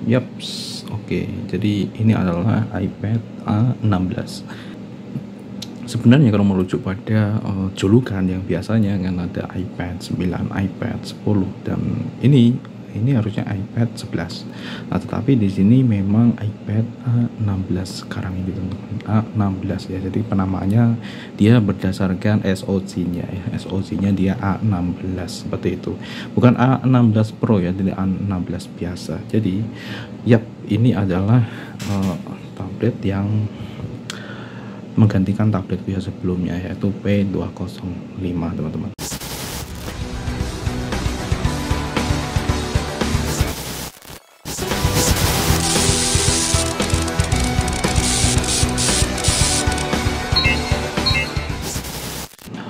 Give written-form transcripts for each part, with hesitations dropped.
Yaps, oke. Jadi ini adalah iPad A16. Sebenarnya kalau merujuk pada julukan yang biasanya kan ada iPad 9, iPad 10 dan ini harusnya iPad 11. Nah, tetapi di sini memang iPad A16 sekarang ini teman-teman. A16 ya. Jadi penamaannya dia berdasarkan SoC-nya ya. SoC-nya dia A16 seperti itu. Bukan A16 Pro ya, jadi A16 biasa. Jadi ini adalah tablet yang menggantikan tabletku yang sebelumnya yaitu P205 teman-teman.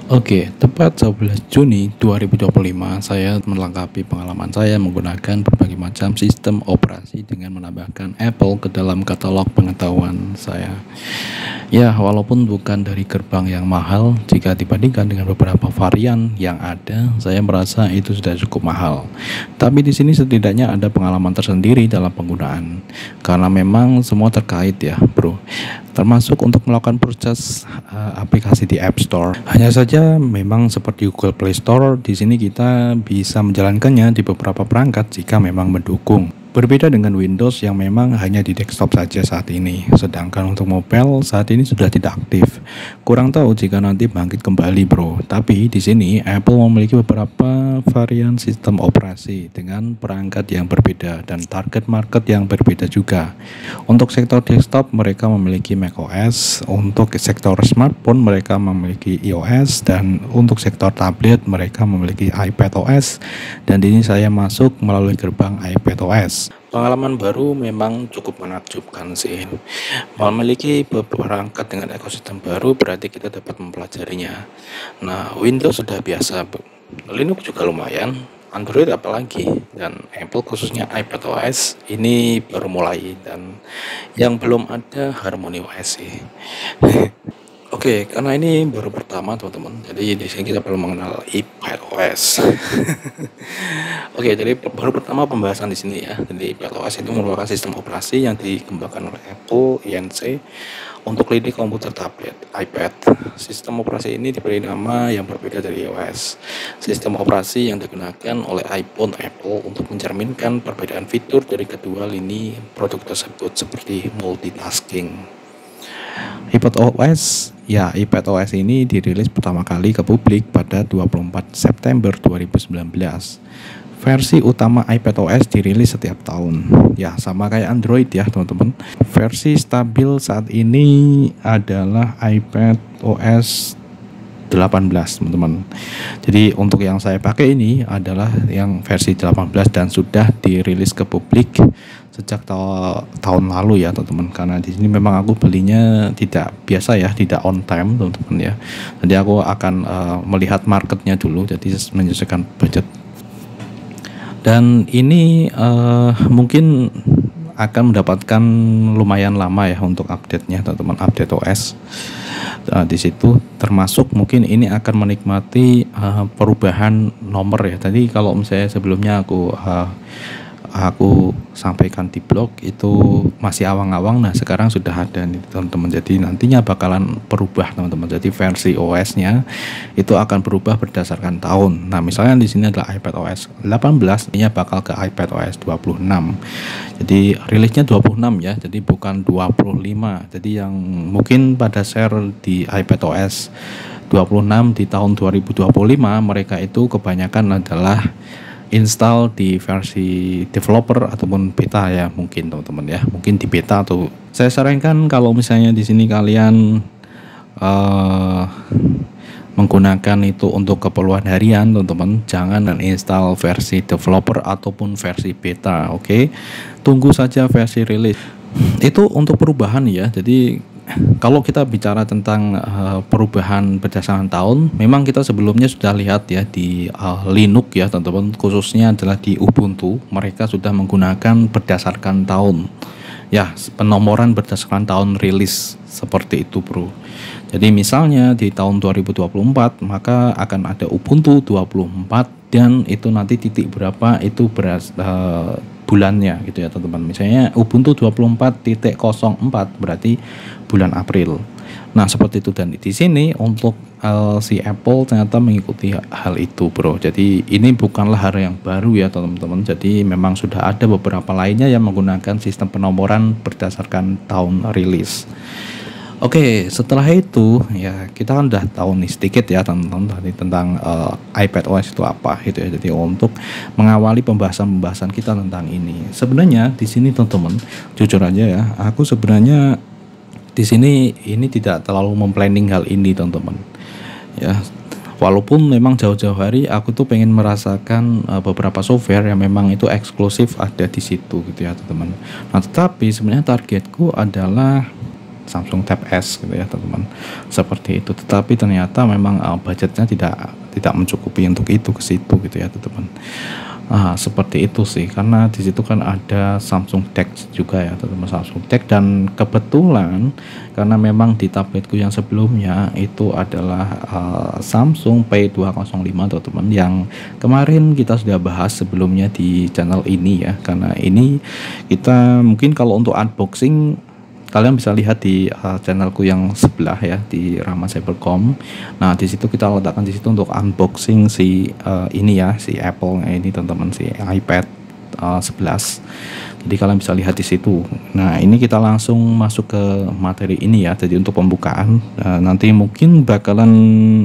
Oke, tepat 11 Juni 2025 saya melengkapi pengalaman saya menggunakan berbagai macam sistem operasi dengan menambahkan Apple ke dalam katalog pengetahuan saya. Ya, walaupun bukan dari gerbang yang mahal, jika dibandingkan dengan beberapa varian yang ada, saya merasa itu sudah cukup mahal. Tapi di sini setidaknya ada pengalaman tersendiri dalam penggunaan, karena memang semua terkait ya, bro. Termasuk untuk melakukan purchase aplikasi di App Store. Hanya saja memang seperti Google Play Store, di sini kita bisa menjalankannya di beberapa perangkat jika memang mendukung. Berbeda dengan Windows yang memang hanya di desktop saja saat ini. Sedangkan untuk mobile saat ini sudah tidak aktif. Kurang tahu jika nanti bangkit kembali, bro. Tapi di sini Apple memiliki beberapa varian sistem operasi dengan perangkat yang berbeda dan target market yang berbeda juga. Untuk sektor desktop mereka memiliki macOS, untuk sektor smartphone mereka memiliki iOS, dan untuk sektor tablet mereka memiliki iPadOS. Dan di sini saya masuk melalui gerbang iPadOS. Pengalaman baru memang cukup menakjubkan sih. Memiliki perangkat dengan ekosistem baru berarti kita dapat mempelajarinya. Nah, Windows sudah biasa, Linux juga lumayan, Android apalagi, dan Apple khususnya iPadOS ini baru mulai, dan yang belum ada HarmonyOS sih. Oke, karena ini baru pertama teman-teman, jadi di sini kita perlu mengenal iPadOS. Oke, jadi baru pertama pembahasan di sini ya. Jadi iPadOS itu merupakan sistem operasi yang dikembangkan oleh Apple Inc. untuk lini komputer tablet iPad. Sistem operasi ini diberi nama yang berbeda dari iOS. Sistem operasi yang digunakan oleh iPhone Apple untuk mencerminkan perbedaan fitur dari kedua lini produk tersebut seperti multitasking. iPadOS ini dirilis pertama kali ke publik pada 24 September 2019. Versi utama iPadOS dirilis setiap tahun. Ya, sama kayak Android ya, teman-teman. Versi stabil saat ini adalah iPadOS 18, teman-teman. Jadi untuk yang saya pakai ini adalah yang versi 18 dan sudah dirilis ke publik sejak tahun lalu ya, teman-teman. Karena di sini memang aku belinya tidak biasa ya, tidak on time, teman-teman ya. Jadi aku akan melihat marketnya dulu, jadi menyesuaikan budget. Dan ini mungkin akan mendapatkan lumayan lama ya untuk update-nya, teman-teman, update OS. Di situ termasuk mungkin ini akan menikmati perubahan nomor ya. Tadi kalau misalnya sebelumnya aku sampaikan di blog itu masih awang-awang, nah sekarang sudah ada nih teman-teman. Jadi nantinya bakalan berubah teman-teman. Jadi versi OS-nya itu akan berubah berdasarkan tahun. Nah, misalnya di sini adalah iPadOS 18, ini bakal ke iPadOS 26. Jadi rilisnya 26 ya, jadi bukan 25. Jadi yang mungkin pada share di iPadOS 26 di tahun 2025 mereka itu kebanyakan adalah install di versi developer ataupun beta ya, mungkin teman-teman ya, mungkin di beta. Atau saya sarankan kalau misalnya di sini kalian menggunakan itu untuk keperluan harian, teman-teman, jangan install versi developer ataupun versi beta. Oke, tunggu saja versi rilis itu untuk perubahan ya. Jadi kalau kita bicara tentang perubahan berdasarkan tahun, memang kita sebelumnya sudah lihat ya di Linux ya, teman-teman, khususnya adalah di Ubuntu, mereka sudah menggunakan berdasarkan tahun. Ya, penomoran berdasarkan tahun rilis seperti itu, bro. Jadi misalnya di tahun 2024 maka akan ada Ubuntu 24 dan itu nanti titik berapa itu bulannya gitu ya teman-teman. Misalnya Ubuntu 24.04 berarti bulan April. Nah seperti itu, dan di sini untuk si Apple ternyata mengikuti hal itu bro. Jadi ini bukanlah hal yang baru ya teman-teman. Jadi memang sudah ada beberapa lainnya yang menggunakan sistem penomoran berdasarkan tahun rilis. Oke, setelah itu ya kita kan udah tahu nih sedikit ya teman-teman tadi tentang iPadOS itu apa gitu ya. Jadi untuk mengawali pembahasan kita tentang ini, sebenarnya di sini teman-teman jujur aja ya, aku sebenarnya di sini ini tidak terlalu memplanning hal ini teman-teman. Ya, walaupun memang jauh-jauh hari aku tuh pengen merasakan beberapa software yang memang itu eksklusif ada di situ gitu ya teman-teman. Nah, tetapi sebenarnya targetku adalah Samsung Tab S gitu ya teman-teman. Seperti itu. Tetapi ternyata memang budgetnya tidak mencukupi untuk itu ke situ gitu ya teman-teman. Seperti itu sih, karena di situ kan ada Samsung Dex juga ya teman-teman, Samsung Dex, dan kebetulan karena memang di tabletku yang sebelumnya itu adalah Samsung P205 teman-teman, yang kemarin kita sudah bahas sebelumnya di channel ini ya. Karena ini kita mungkin kalau untuk unboxing kalian bisa lihat di channelku yang sebelah ya, di Rama Cybercom. Nah di situ kita letakkan di situ untuk unboxing si ini ya, si Apple ini teman-teman, si iPad 11. Jadi kalian bisa lihat di situ. Nah ini kita langsung masuk ke materi ini ya. Jadi untuk pembukaan nanti mungkin bakalan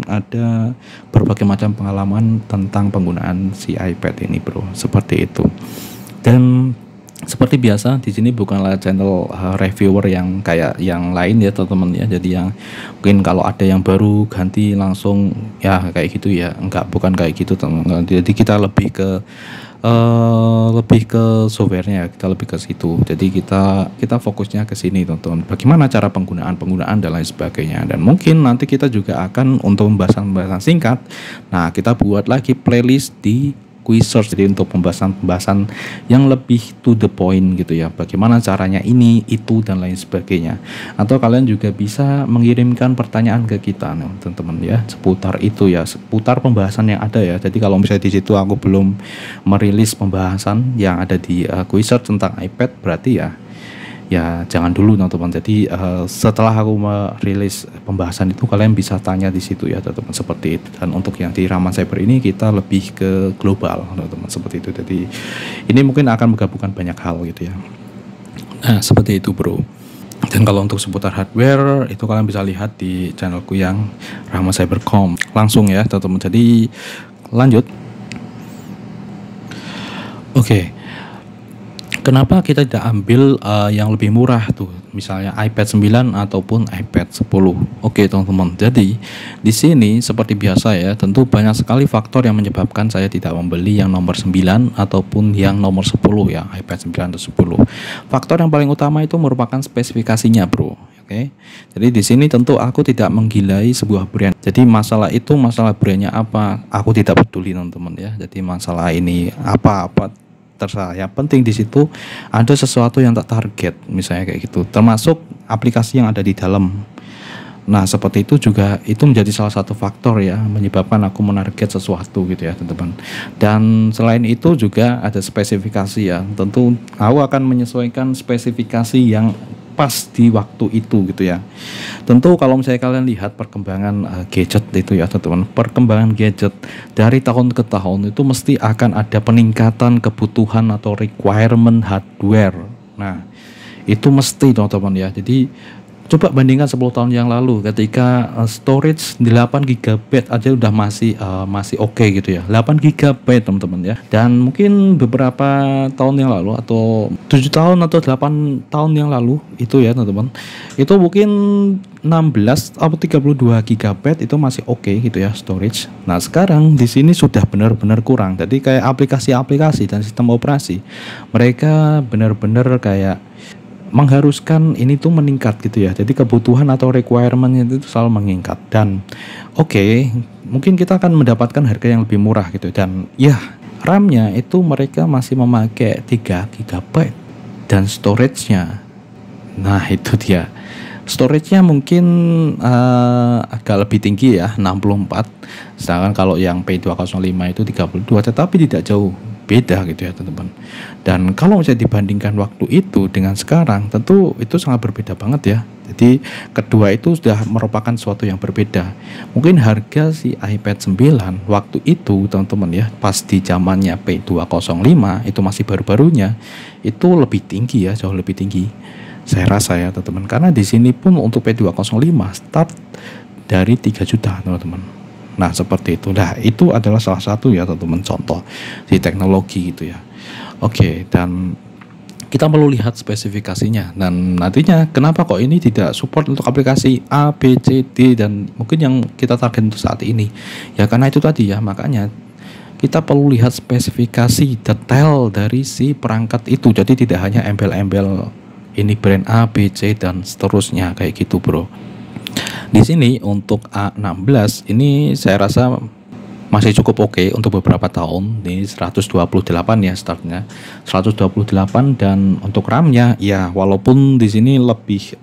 ada berbagai macam pengalaman tentang penggunaan si iPad ini bro. Seperti itu. Dan seperti biasa di sini bukanlah channel reviewer yang kayak yang lain ya teman-teman ya. Jadi yang mungkin kalau ada yang baru ganti langsung ya kayak gitu ya, bukan kayak gitu teman-teman. Jadi kita lebih ke softwarenya, kita lebih ke situ. Jadi kita fokusnya ke sini teman-teman. Bagaimana cara penggunaan dan lain sebagainya. Dan mungkin nanti kita juga akan untuk pembahasan singkat. Nah kita buat lagi playlist di Quizers, jadi untuk pembahasan yang lebih to the point gitu ya, bagaimana caranya ini, itu, dan lain sebagainya. Atau kalian juga bisa mengirimkan pertanyaan ke kita nih teman-teman ya, seputar itu ya, seputar pembahasan yang ada ya. Jadi kalau misalnya di situ aku belum merilis pembahasan yang ada di Quizers tentang iPad, berarti ya jangan dulu teman-teman. Jadi setelah aku merilis pembahasan itu kalian bisa tanya di situ ya teman-teman, seperti itu. Dan untuk yang di Rama Cyber ini kita lebih ke global teman-teman, seperti itu. Jadi ini mungkin akan menggabungkan banyak hal gitu ya. Nah seperti itu bro. Dan kalau untuk seputar hardware itu kalian bisa lihat di channelku yang Rama Cybercom langsung ya teman-teman. Jadi lanjut. Oke. Kenapa kita tidak ambil yang lebih murah tuh, misalnya iPad 9 ataupun iPad 10? Oke teman-teman, jadi di sini seperti biasa ya, tentu banyak sekali faktor yang menyebabkan saya tidak membeli yang nomor 9 ataupun yang nomor 10 ya, iPad 9 atau 10. Faktor yang paling utama itu merupakan spesifikasinya bro. Oke. Jadi di sini tentu aku tidak menggilai sebuah brand. Jadi masalah brandnya apa, aku tidak peduli teman-teman ya. Jadi masalah ini apa terserah. Yang penting di situ ada sesuatu yang tak target, misalnya kayak gitu, termasuk aplikasi yang ada di dalam. Nah seperti itu juga, itu menjadi salah satu faktor ya menyebabkan aku menarget sesuatu gitu ya teman-teman. Dan selain itu juga ada spesifikasi ya, tentu aku akan menyesuaikan spesifikasi yang pas di waktu itu gitu ya. Tentu kalau misalnya kalian lihat perkembangan gadget itu ya teman-teman, perkembangan gadget dari tahun ke tahun itu mesti akan ada peningkatan kebutuhan atau requirement hardware. Nah itu mesti teman-teman ya. Jadi coba bandingkan 10 tahun yang lalu ketika storage 8 GB aja udah masih oke gitu ya. 8 GB teman-teman ya. Dan mungkin beberapa tahun yang lalu atau 7 tahun atau 8 tahun yang lalu itu ya teman-teman, itu mungkin 16 atau 32 GB itu masih oke gitu ya storage. Nah sekarang di sini sudah benar-benar kurang. Jadi kayak aplikasi-aplikasi dan sistem operasi mereka benar-benar kayak mengharuskan ini tuh meningkat gitu ya. Jadi kebutuhan atau requirementnya itu selalu meningkat. Dan oke, mungkin kita akan mendapatkan harga yang lebih murah gitu. Dan ya RAM-nya itu mereka masih memakai 3 GB dan storage-nya, nah itu dia, storage-nya mungkin agak lebih tinggi ya, 64. Sedangkan kalau yang P205 itu 32, tetapi tidak jauh beda gitu ya teman-teman. Dan kalau saya dibandingkan waktu itu dengan sekarang, tentu itu sangat berbeda banget ya. Jadi kedua itu sudah merupakan sesuatu yang berbeda. Mungkin harga si iPad 9 waktu itu teman-teman ya, pas di zamannya P205 itu masih baru-barunya, itu lebih tinggi ya, jauh lebih tinggi. Saya rasa ya teman-teman, karena di sini pun untuk P205 start dari 3 juta teman-teman. Nah seperti itu. Nah itu adalah salah satu ya teman-teman contoh di teknologi gitu ya. Oke, dan kita perlu lihat spesifikasinya, dan nantinya kenapa kok ini tidak support untuk aplikasi A, B, C, D, dan mungkin yang kita target untuk saat ini ya, karena itu tadi ya, makanya kita perlu lihat spesifikasi detail dari si perangkat itu. Jadi tidak hanya embel-embel ini brand A, B, C, dan seterusnya kayak gitu bro. Di sini untuk A16 ini saya rasa masih cukup oke untuk beberapa tahun. Ini 128 ya startnya, 128, dan untuk RAM-nya ya walaupun di sini lebih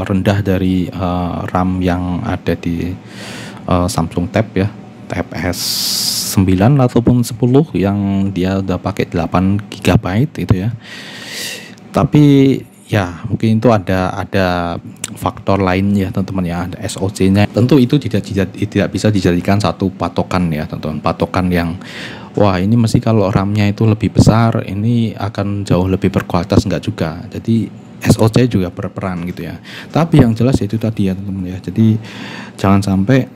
rendah dari RAM yang ada di Samsung Tab ya, Tab S9 ataupun 10 yang dia udah pakai 8 GB itu ya. Tapi ya mungkin itu ada faktor lain ya teman-teman ya, ada SoC-nya. Tentu itu tidak bisa dijadikan satu patokan ya teman-teman, patokan yang wah ini mesti kalau RAM-nya itu lebih besar ini akan jauh lebih berkualitas, enggak juga. Jadi SoC juga berperan gitu ya. Tapi yang jelas itu tadi ya teman-teman ya. Jadi jangan sampai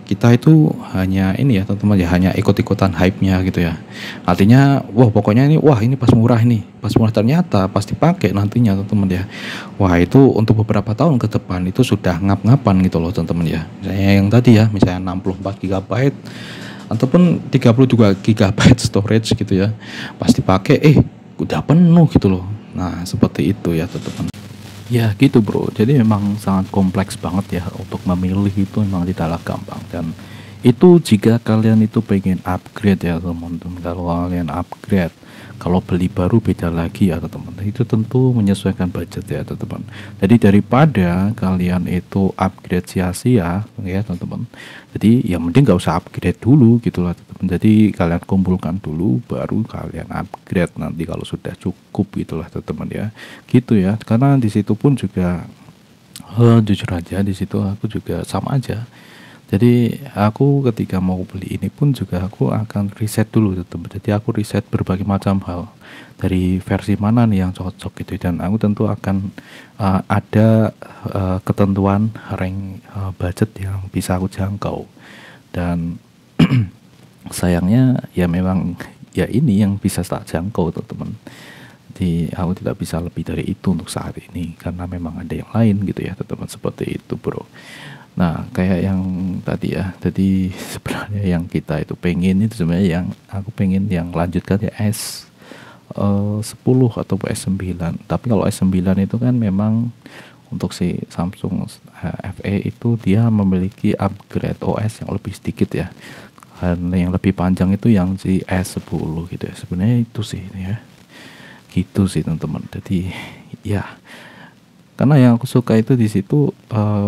kita itu hanya ini ya teman-teman ya, hanya ikut-ikutan hype-nya gitu ya. Artinya wah pokoknya ini wah ini pas murah nih, pas murah, ternyata pas dipakai nantinya teman-teman ya, wah itu untuk beberapa tahun ke depan itu sudah ngap-ngapan gitu loh teman-teman ya. Misalnya yang tadi ya, misalnya 64 GB ataupun 32 GB storage gitu ya, pas dipakai udah penuh gitu loh. Nah seperti itu ya teman-teman. Ya gitu bro, jadi memang sangat kompleks banget ya untuk memilih, itu memang tidaklah gampang. Dan itu jika kalian itu pengen upgrade ya teman-teman, kalau kalian upgrade, kalau beli baru beda lagi ya teman-teman, itu tentu menyesuaikan budget ya teman-teman. Jadi daripada kalian itu upgrade sia-sia ya teman-teman, jadi ya mending gak usah upgrade dulu gitu lah teman-teman. Jadi kalian kumpulkan dulu baru kalian upgrade nanti kalau sudah cukup gitulah teman-teman ya, gitu ya. Karena di situ pun juga jujur aja di situ aku juga sama aja. Jadi aku ketika mau beli ini pun juga aku akan riset dulu teman. Jadi aku riset berbagai macam hal dari versi mana nih yang cocok gitu, dan aku tentu akan ada ketentuan rank budget yang bisa aku jangkau. Dan sayangnya ya memang ya ini yang bisa tak jangkau teman-teman. Jadi aku tidak bisa lebih dari itu untuk saat ini karena memang ada yang lain gitu ya teman-teman, seperti itu bro. Nah kayak yang tadi ya, jadi sebenarnya yang kita itu pengen itu sebenarnya yang aku pengen yang lanjutkan ya S10 atau S9. Tapi kalau S9 itu kan memang untuk si Samsung FE itu dia memiliki upgrade OS yang lebih sedikit ya, dan yang lebih panjang itu yang si S10 gitu ya. Sebenarnya itu sih ya, gitu sih teman-teman. Jadi ya karena yang aku suka itu di situ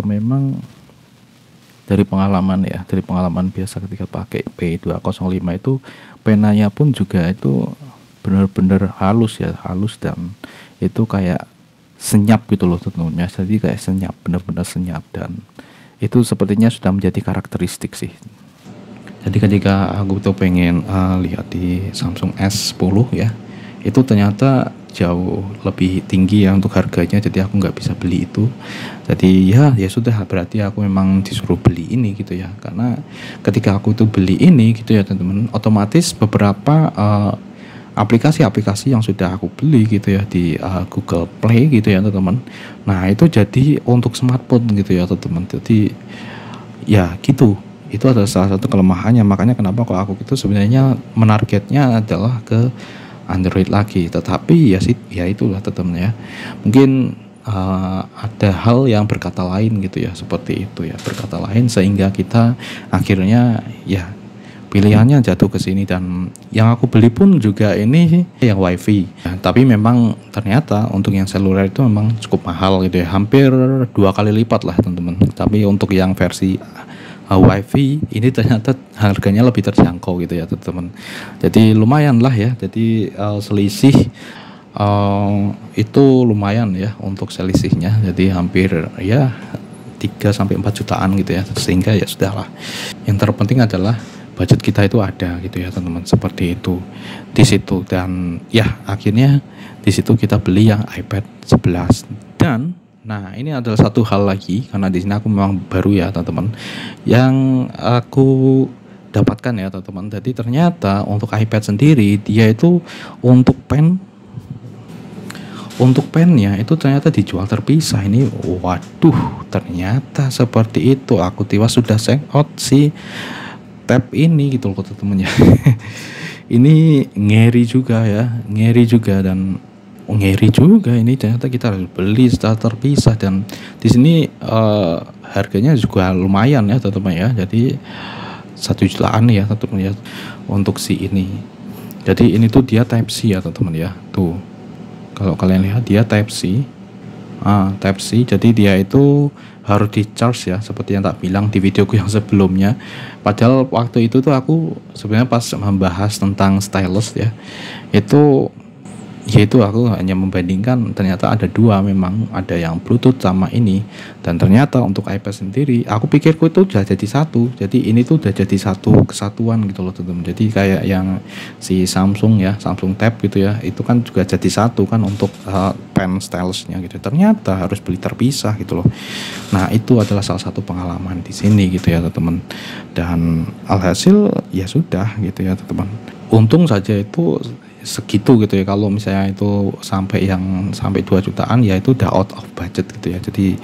memang dari pengalaman ya, dari pengalaman biasa ketika pakai P205 itu penanya pun juga itu benar-benar halus ya, halus, dan itu kayak senyap gitu loh teman-teman. Jadi kayak senyap, benar-benar senyap, dan itu sepertinya sudah menjadi karakteristik sih. Jadi ketika aku tuh pengen lihat di Samsung S10 ya, itu ternyata jauh lebih tinggi ya untuk harganya, jadi aku nggak bisa beli itu. Jadi ya sudah, berarti aku memang disuruh beli ini gitu ya. Karena ketika aku itu beli ini gitu ya teman-teman, otomatis beberapa aplikasi-aplikasi yang sudah aku beli gitu ya di Google Play gitu ya teman-teman, nah itu jadi untuk smartphone gitu ya teman-teman. Jadi ya gitu, itu adalah salah satu kelemahannya. Makanya kenapa kok aku itu sebenarnya menargetnya adalah ke Android lagi, tetapi ya sih ya itulah teman-teman ya, mungkin ada hal yang berkata lain gitu ya, seperti itu ya, berkata lain sehingga kita akhirnya ya pilihannya jatuh ke sini. Dan yang aku beli pun juga ini yang WiFi ya, tapi memang ternyata untuk yang seluler itu memang cukup mahal gitu ya, hampir 2 kali lipat lah teman-teman. Tapi untuk yang versi WiFi ini ternyata harganya lebih terjangkau gitu ya teman-teman. Jadi lumayan lah ya. Jadi selisih itu lumayan ya untuk selisihnya. Jadi hampir ya 3 sampai 4 jutaan gitu ya. Sehingga ya sudahlah. Yang terpenting adalah budget kita itu ada gitu ya teman-teman, seperti itu di situ. Dan ya akhirnya di situ kita beli yang iPad 11. Dan nah ini adalah satu hal lagi, karena di sini aku memang baru ya teman-teman yang aku dapatkan ya teman-teman. Jadi ternyata untuk iPad sendiri dia itu untuk pennya itu ternyata dijual terpisah. Ini waduh, ternyata seperti itu. Aku tiba sudah check out si tab ini gitu loh teman-teman ya. Ini ngeri juga dan ngeri juga ini ternyata kita harus beli secara terpisah. Dan di sini harganya juga lumayan ya teman-teman ya. Jadi 1 jutaan ya teman-teman ya untuk si ini. Jadi ini tuh dia Type C ya teman-teman ya. Tuh kalau kalian lihat dia Type C. Type C. Jadi dia itu harus di charge ya, seperti yang tak bilang di videoku yang sebelumnya. Padahal waktu itu tuh aku sebenarnya pas membahas tentang stylus ya, itu yaitu aku hanya membandingkan, ternyata ada dua, memang ada yang Bluetooth sama ini. Dan ternyata untuk iPad sendiri aku pikirku itu udah jadi satu, jadi ini tuh udah jadi satu kesatuan gitu loh teman-teman. Jadi kayak yang si Samsung ya, Samsung Tab gitu ya, itu kan juga jadi satu kan untuk pen stylusnya gitu. Ternyata harus beli terpisah gitu loh. Nah itu adalah salah satu pengalaman di sini gitu ya teman-teman. Dan alhasil ya sudah gitu ya teman-teman. Untung saja itu segitu gitu ya. Kalau misalnya itu sampai 2 jutaan ya itu udah out of budget gitu ya. Jadi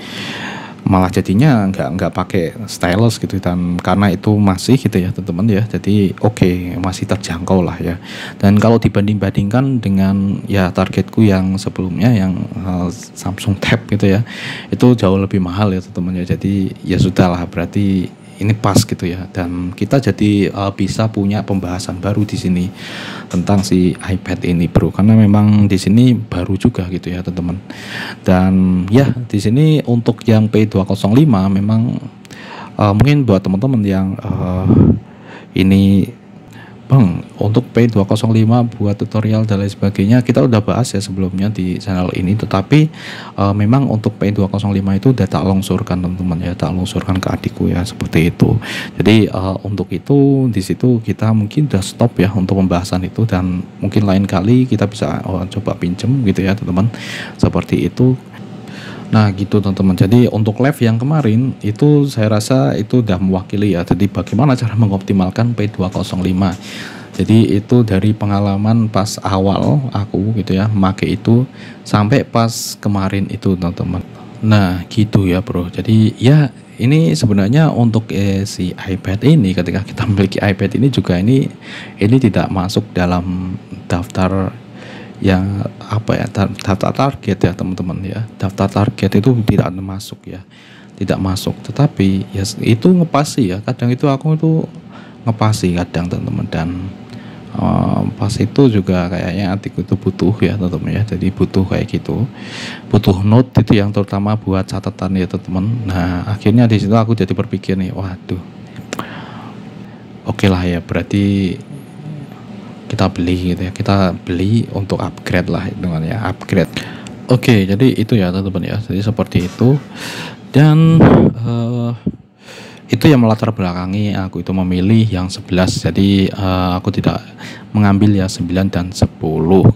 malah jadinya nggak pakai stylus gitu. Dan karena itu masih gitu ya teman-teman ya, jadi oke, masih terjangkau lah ya. Dan kalau dibanding-bandingkan dengan ya targetku yang sebelumnya yang Samsung Tab gitu ya, itu jauh lebih mahal ya teman-teman ya. Jadi ya sudahlah, berarti ini pas gitu ya. Dan kita jadi bisa punya pembahasan baru di sini tentang si iPad ini bro, karena memang di sini baru juga gitu ya teman-teman. Dan ya di sini untuk yang P205 memang mungkin buat teman-teman yang ini Bang, untuk P205 buat tutorial dan lain sebagainya kita udah bahas ya sebelumnya di channel ini. Tetapi memang untuk P205 itu udah tak longsurkan teman-teman ya, tak longsurkan ke adikku ya, seperti itu. Jadi untuk itu di situ kita mungkin udah stop ya untuk pembahasan itu. Dan mungkin lain kali kita bisa coba pinjem gitu ya teman-teman, seperti itu. Nah gitu teman-teman. Jadi untuk live yang kemarin itu saya rasa itu udah mewakili ya. Jadi bagaimana cara mengoptimalkan P205. Jadi itu dari pengalaman pas awal aku gitu ya memakai itu sampai pas kemarin itu teman-teman. Nah gitu ya bro. Jadi ya ini sebenarnya untuk si iPad ini, ketika kita memiliki iPad ini juga ini tidak masuk dalam daftar yang apa ya, daftar target ya teman-teman ya. Daftar target itu tidak masuk ya, tidak masuk. Tetapi ya itu ngepasi ya, kadang itu aku itu ngepasi kadang teman-teman. Dan pas itu juga kayaknya adikku itu butuh ya teman-teman ya. Jadi butuh kayak gitu, butuh note itu yang terutama buat catatan ya teman-teman. Nah akhirnya di situ aku jadi berpikir nih, waduh, oke lah ya, berarti kita beli gitu ya, kita beli untuk upgrade lah dengan ya, upgrade. Oke, jadi itu ya teman-teman ya, jadi seperti itu. Dan itu yang melatar belakangi aku itu memilih yang 11. Jadi aku tidak mengambil ya 9 dan 10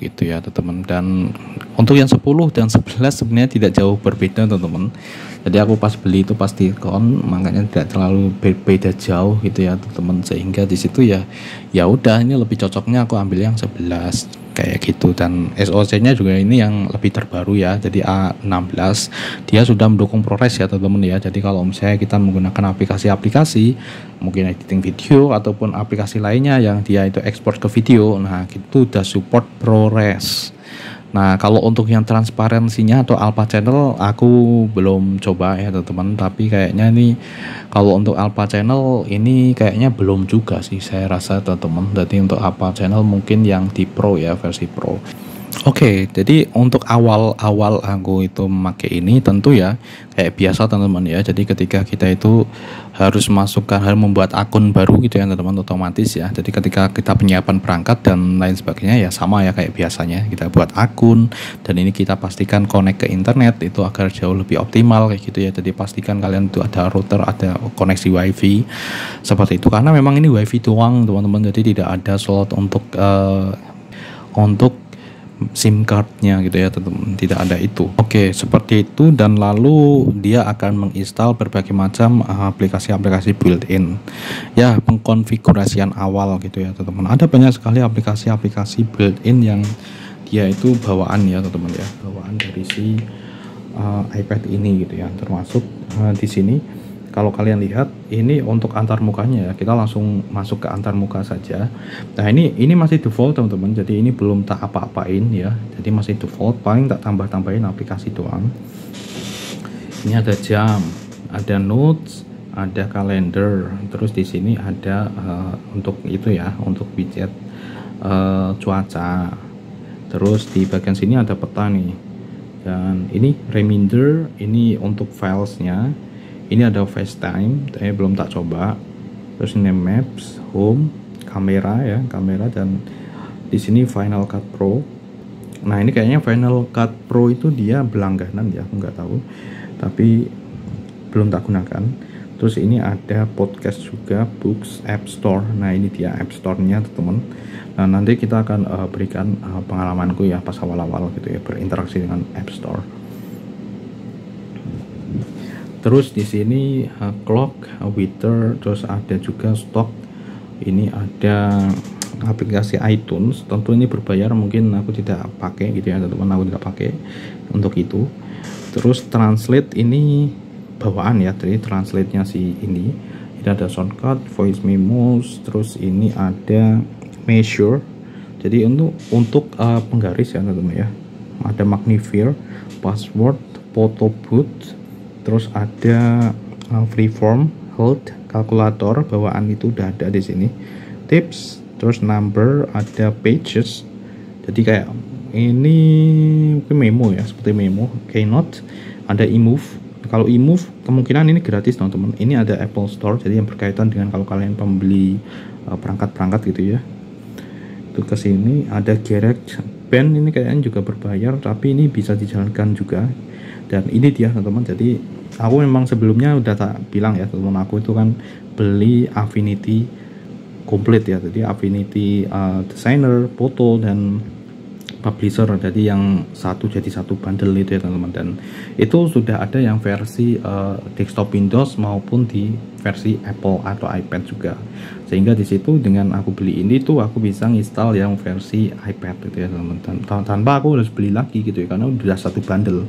gitu ya teman-teman. Dan untuk yang 10 dan 11 sebenarnya tidak jauh berbeda teman-teman. Jadi aku pas beli itu pas diskon, makanya tidak terlalu berbeda jauh gitu ya teman-teman. Sehingga di situ ya udah, ini lebih cocoknya aku ambil yang 11 kayak gitu. Dan SoC-nya juga ini yang lebih terbaru ya. Jadi A16 dia sudah mendukung ProRes ya teman-teman ya. Jadi kalau misalnya kita menggunakan aplikasi mungkin editing video ataupun aplikasi lainnya yang dia itu ekspor ke video, nah itu udah support ProRes. Nah kalau untuk yang transparansinya atau Alpha Channel aku belum coba ya teman-teman. Tapi kayaknya ini kalau untuk Alpha Channel ini kayaknya belum juga sih saya rasa teman-teman. Jadi untuk Alpha Channel mungkin yang di Pro ya, versi Pro. Oke, jadi untuk awal-awal aku itu memakai ini tentu ya kayak biasa teman-teman ya. Jadi ketika kita itu harus membuat akun baru gitu ya teman-teman, otomatis ya. Jadi ketika kita penyiapan perangkat dan lain sebagainya ya sama ya kayak biasanya kita buat akun, dan ini kita pastikan connect ke internet itu agar jauh lebih optimal kayak gitu ya. Jadi pastikan kalian itu ada router, ada koneksi wifi seperti itu, karena memang ini wifi doang teman-teman. Jadi tidak ada slot untuk SIM cardnya gitu ya teman-teman, tidak ada itu. Oke, seperti itu. Dan lalu dia akan menginstal berbagai macam aplikasi-aplikasi built-in ya, pengkonfigurasian awal gitu ya teman-teman. Ada banyak sekali aplikasi-aplikasi built-in yang dia itu bawaan ya teman-teman ya, bawaan dari si iPad ini gitu ya. Termasuk di sini kalau kalian lihat ini untuk antarmukanya ya, kita langsung masuk ke antarmuka saja. Nah ini masih default teman-teman, jadi ini belum tak apa-apain ya, jadi masih default, paling tak tambah-tambahin aplikasi doang. Ini ada jam, ada notes, ada kalender, terus di sini ada untuk itu ya, untuk widget cuaca. Terus di bagian sini ada peta nih, dan ini reminder, ini untuk filesnya. Ini ada FaceTime, tapi belum tak coba. Terus ini Maps, Home, kamera ya, kamera, dan di sini Final Cut Pro. Nah ini kayaknya Final Cut Pro itu dia berlangganan ya, aku nggak tahu, tapi belum tak gunakan. Terus ini ada podcast juga, Books, App Store. Nah ini dia App Store-nya teman-teman. Nah nanti kita akan berikan pengalamanku ya pas awal-awal gitu ya berinteraksi dengan App Store. Terus di sini clock, weather, terus ada juga stock. Ini ada aplikasi iTunes, tentu ini berbayar, mungkin aku tidak pakai gitu ya teman-teman, aku tidak pakai untuk itu. Terus translate ini bawaan ya, jadi translate-nya si ini ada shortcut, voice memos, terus ini ada measure, jadi untuk penggaris ya teman-teman ya. Ada magnifier, password, photo booth, terus ada freeform, hold, kalkulator, bawaan itu udah ada di sini. Tips, terus number, ada pages. Jadi kayak ini mungkin memo ya, seperti memo. Keynote, ada eMove. Kalau eMove kemungkinan ini gratis teman-teman. Ini ada Apple Store, jadi yang berkaitan dengan kalau kalian pembeli perangkat-perangkat gitu ya. Itu ke sini ada GarageBand, ini kayaknya juga berbayar, tapi ini bisa dijalankan juga. Dan ini dia teman-teman, jadi aku memang sebelumnya udah tak bilang ya teman-teman, aku itu kan beli Affinity komplit ya, jadi Affinity designer, foto, dan publisher, jadi yang jadi satu bundle itu ya teman-teman. Dan itu sudah ada yang versi desktop Windows maupun di versi Apple atau iPad juga, sehingga di situ dengan aku beli ini tuh aku bisa install yang versi iPad gitu ya teman-teman, tanpa aku harus beli lagi gitu ya, karena udah satu bundle.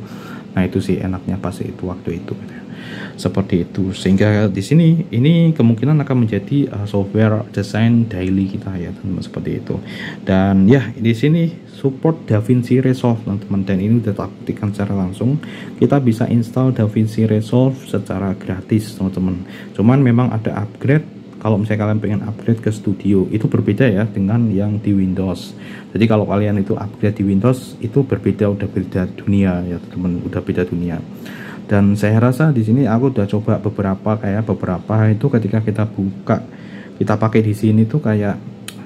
Nah itu sih enaknya pas itu waktu itu gitu ya. Seperti itu, sehingga di sini ini kemungkinan akan menjadi software design daily kita ya teman-teman, seperti itu. Dan ya di sini support DaVinci Resolve teman-teman, dan ini udah tak buktikan secara langsung, kita bisa install DaVinci Resolve secara gratis teman-teman. Cuman memang ada upgrade, kalau misalnya kalian pengen upgrade ke Studio itu berbeda ya dengan yang di Windows. Jadi kalau kalian itu upgrade di Windows itu berbeda, udah beda dunia ya teman-teman, udah beda dunia. Dan saya rasa di sini aku udah coba beberapa itu ketika kita buka, kita pakai di sini tuh kayak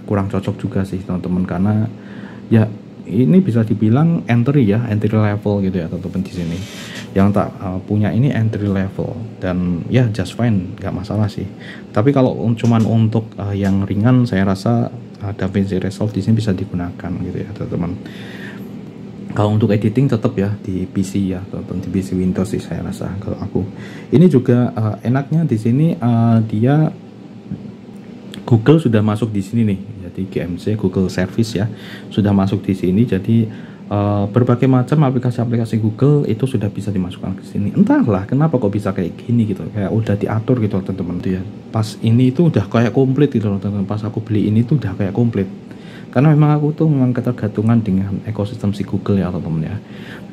kurang cocok juga sih teman-teman, karena ya ini bisa dibilang entry level gitu ya teman-teman. Di sini yang tak punya ini entry level, dan ya just fine, nggak masalah sih. Tapi kalau cuman untuk yang ringan, saya rasa DaVinci Resolve di sini bisa digunakan gitu ya teman-teman. Kalau untuk editing tetap ya di PC ya, atau di PC Windows sih saya rasa. Kalau aku ini juga enaknya di sini dia Google sudah masuk di sini nih. Jadi GMC, Google Service ya, sudah masuk di sini. Jadi berbagai macam aplikasi-aplikasi Google itu sudah bisa dimasukkan ke sini. Entahlah kenapa kok bisa kayak gini gitu, kayak udah diatur gitu teman-teman tuh ya. Pas ini itu udah kayak komplit gitu loh teman-teman. Pas aku beli ini tuh udah kayak komplit. Karena memang aku tuh memang ketergantungan dengan ekosistem si Google ya teman-teman ya.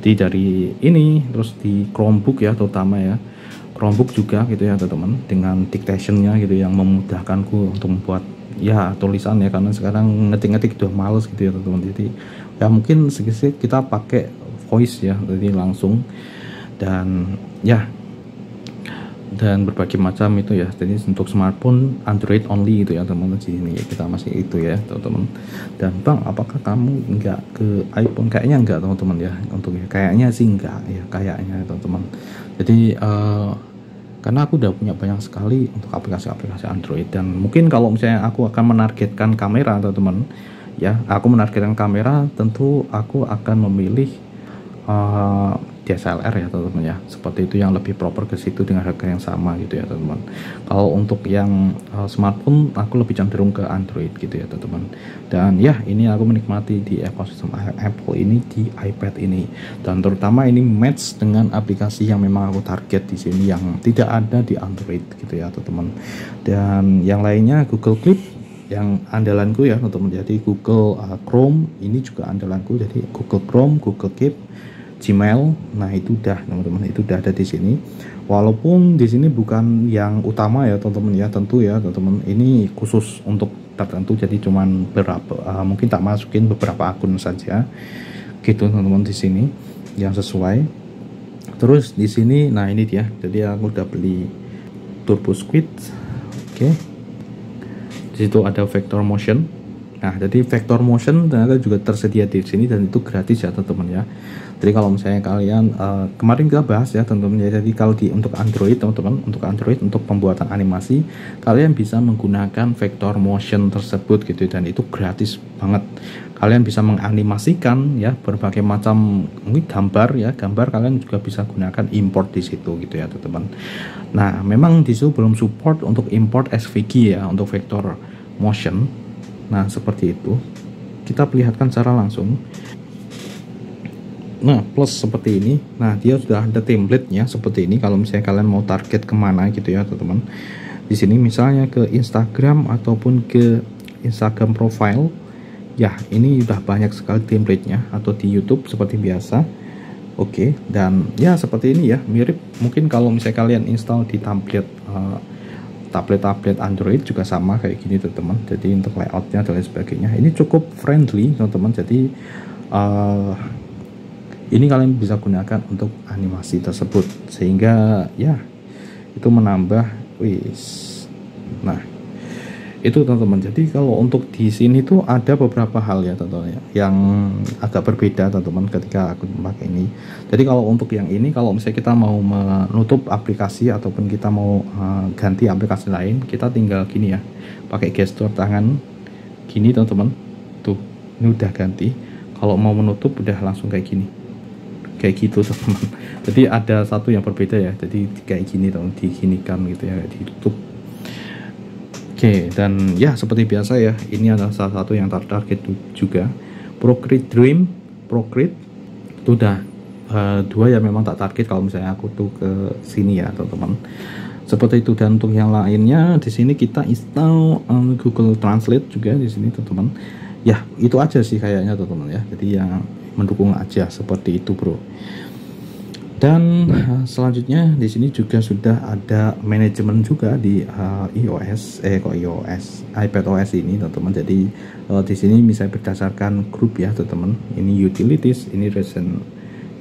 Jadi dari ini terus di Chromebook ya terutama ya. Chromebook juga gitu ya teman-teman, dengan dictation-nya gitu yang memudahkanku untuk membuat ya tulisan ya, karena sekarang ngetik-ngetik udah males gitu ya teman-teman. Jadi Ya mungkin sedikit kita pakai voice ya, jadi langsung, dan ya, dan berbagai macam itu ya. Jadi untuk smartphone Android only itu ya teman-teman, di sini ya kita masih itu ya teman-teman. Dan bang, apakah kamu enggak ke iPhone? Kayaknya enggak teman-teman ya, untuk ya kayaknya sih enggak ya, kayaknya teman-teman. Jadi karena aku udah punya banyak sekali untuk aplikasi-aplikasi Android, dan mungkin kalau misalnya aku akan menargetkan kamera teman-teman ya, aku menargetkan kamera, tentu aku akan memilih DSLR ya teman-teman ya, seperti itu, yang lebih proper ke situ dengan harga yang sama gitu ya teman-teman. Kalau untuk yang smartphone, aku lebih cenderung ke Android gitu ya teman-teman. Dan ya, ini aku menikmati di ekosistem Apple ini di iPad ini, dan terutama ini match dengan aplikasi yang memang aku target di sini, yang tidak ada di Android gitu ya teman-teman. Dan yang lainnya Google Clip yang andalanku ya teman-teman. Jadi Google Chrome ini juga andalanku, jadi Google Chrome, Google Keep, Gmail. Nah itu udah teman-teman, itu udah ada di sini. Walaupun di sini bukan yang utama ya teman-teman ya, tentu ya teman-teman, ini khusus untuk tertentu, jadi cuman berapa mungkin tak masukin beberapa akun saja gitu teman-teman di sini yang sesuai. Terus di sini, nah ini dia, jadi aku udah beli Turbo Squid. Oke. Di situ ada Vector Motion. Nah, jadi Vector Motion ternyata juga tersedia di sini, dan itu gratis ya teman-teman ya. Jadi kalau misalnya kalian kemarin kita bahas ya teman-teman ya, jadi kalau untuk Android teman-teman, untuk Android untuk pembuatan animasi, kalian bisa menggunakan Vector Motion tersebut gitu, dan itu gratis banget. Kalian bisa menganimasikan ya berbagai macam mungkin gambar ya, gambar kalian juga bisa gunakan import di situ gitu ya teman-teman. Nah, memang di situ belum support untuk import SVG ya untuk Vector Motion. Nah, seperti itu. Kita perlihatkan secara langsung. Nah, plus seperti ini. Nah, dia sudah ada template-nya seperti ini. Kalau misalnya kalian mau target kemana gitu ya teman-teman. Di sini misalnya ke Instagram ataupun ke Instagram profile. Ya, ini udah banyak sekali template-nya, atau di YouTube seperti biasa. Oke, dan ya seperti ini ya, mirip mungkin kalau misalnya kalian install di tablet Android juga sama kayak gini teman-teman. Jadi untuk layoutnya dan lain sebagainya, ini cukup friendly teman-teman. Jadi ini kalian bisa gunakan untuk animasi tersebut, sehingga ya itu menambah nah itu teman-teman. Jadi kalau untuk di sini tuh ada beberapa hal ya teman-teman ya, yang agak berbeda teman-teman ketika aku memakai ini. Jadi kalau untuk yang ini, kalau misalnya kita mau menutup aplikasi ataupun kita mau ganti aplikasi lain, kita tinggal gini ya, pakai gestur tangan gini teman-teman. Tuh, ini udah ganti. Kalau mau menutup udah langsung kayak gini, kayak gitu teman-teman. Jadi ada satu yang berbeda ya, jadi kayak gini teman, diginikan gitu ya, ditutup. Oke, dan ya seperti biasa ya, ini adalah salah satu yang target juga. Procreate Dream, Procreate itu udah dua ya memang tak target kalau misalnya aku tuh ke sini ya teman-teman. Seperti itu. Dan untuk yang lainnya di sini kita install Google Translate juga di sini teman-teman. Ya itu aja sih kayaknya teman-teman ya. Jadi yang mendukung aja seperti itu bro. Dan selanjutnya di sini juga sudah ada manajemen juga di iPadOS ini teman-teman. Jadi di sini misalnya berdasarkan grup ya teman-teman. Ini utilities, ini recent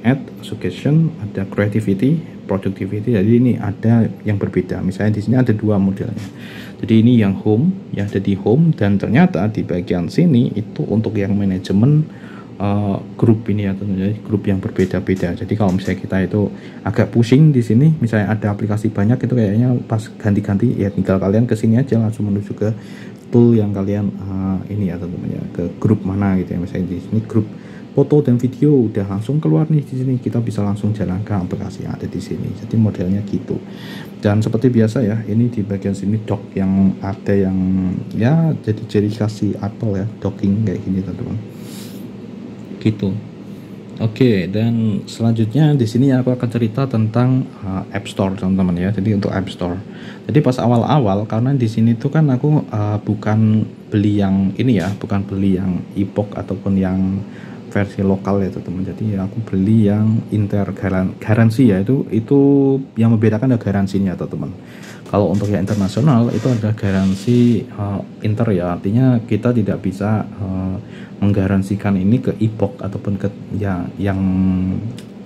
add, suggestion, ada creativity, productivity. Jadi ini ada yang berbeda. Misalnya di sini ada dua modelnya. Jadi ini yang home ya, ada di home, dan ternyata di bagian sini itu untuk yang manajemen grup ini ya tentunya, grup yang berbeda-beda. Jadi kalau misalnya kita itu agak pusing di sini, misalnya ada aplikasi banyak itu kayaknya pas ganti-ganti ya, tinggal kalian ke sini aja langsung menuju ke tool yang kalian ini ya teman-teman ya, ke grup mana gitu ya. Misalnya di sini grup foto dan video udah langsung keluar nih di sini, kita bisa langsung jalankan aplikasi yang ada di sini. Jadi modelnya gitu. Dan seperti biasa ya, ini di bagian sini dock yang ada yang ya jadi ciri khas Apple ya, docking kayak gini teman-teman. Gitu. Oke, dan selanjutnya di sini aku akan cerita tentang App Store teman-teman ya. Jadi untuk App Store. Jadi pas awal-awal, karena di sini tuh kan aku bukan beli yang ini ya, bukan beli yang e-book ataupun yang versi lokal ya teman. Jadi aku beli yang garansi ya, itu yang membedakan ada garansinya teman. Kalau untuk yang internasional itu ada garansi inter ya, artinya kita tidak bisa menggaransikan ini ke e-book ataupun ke yang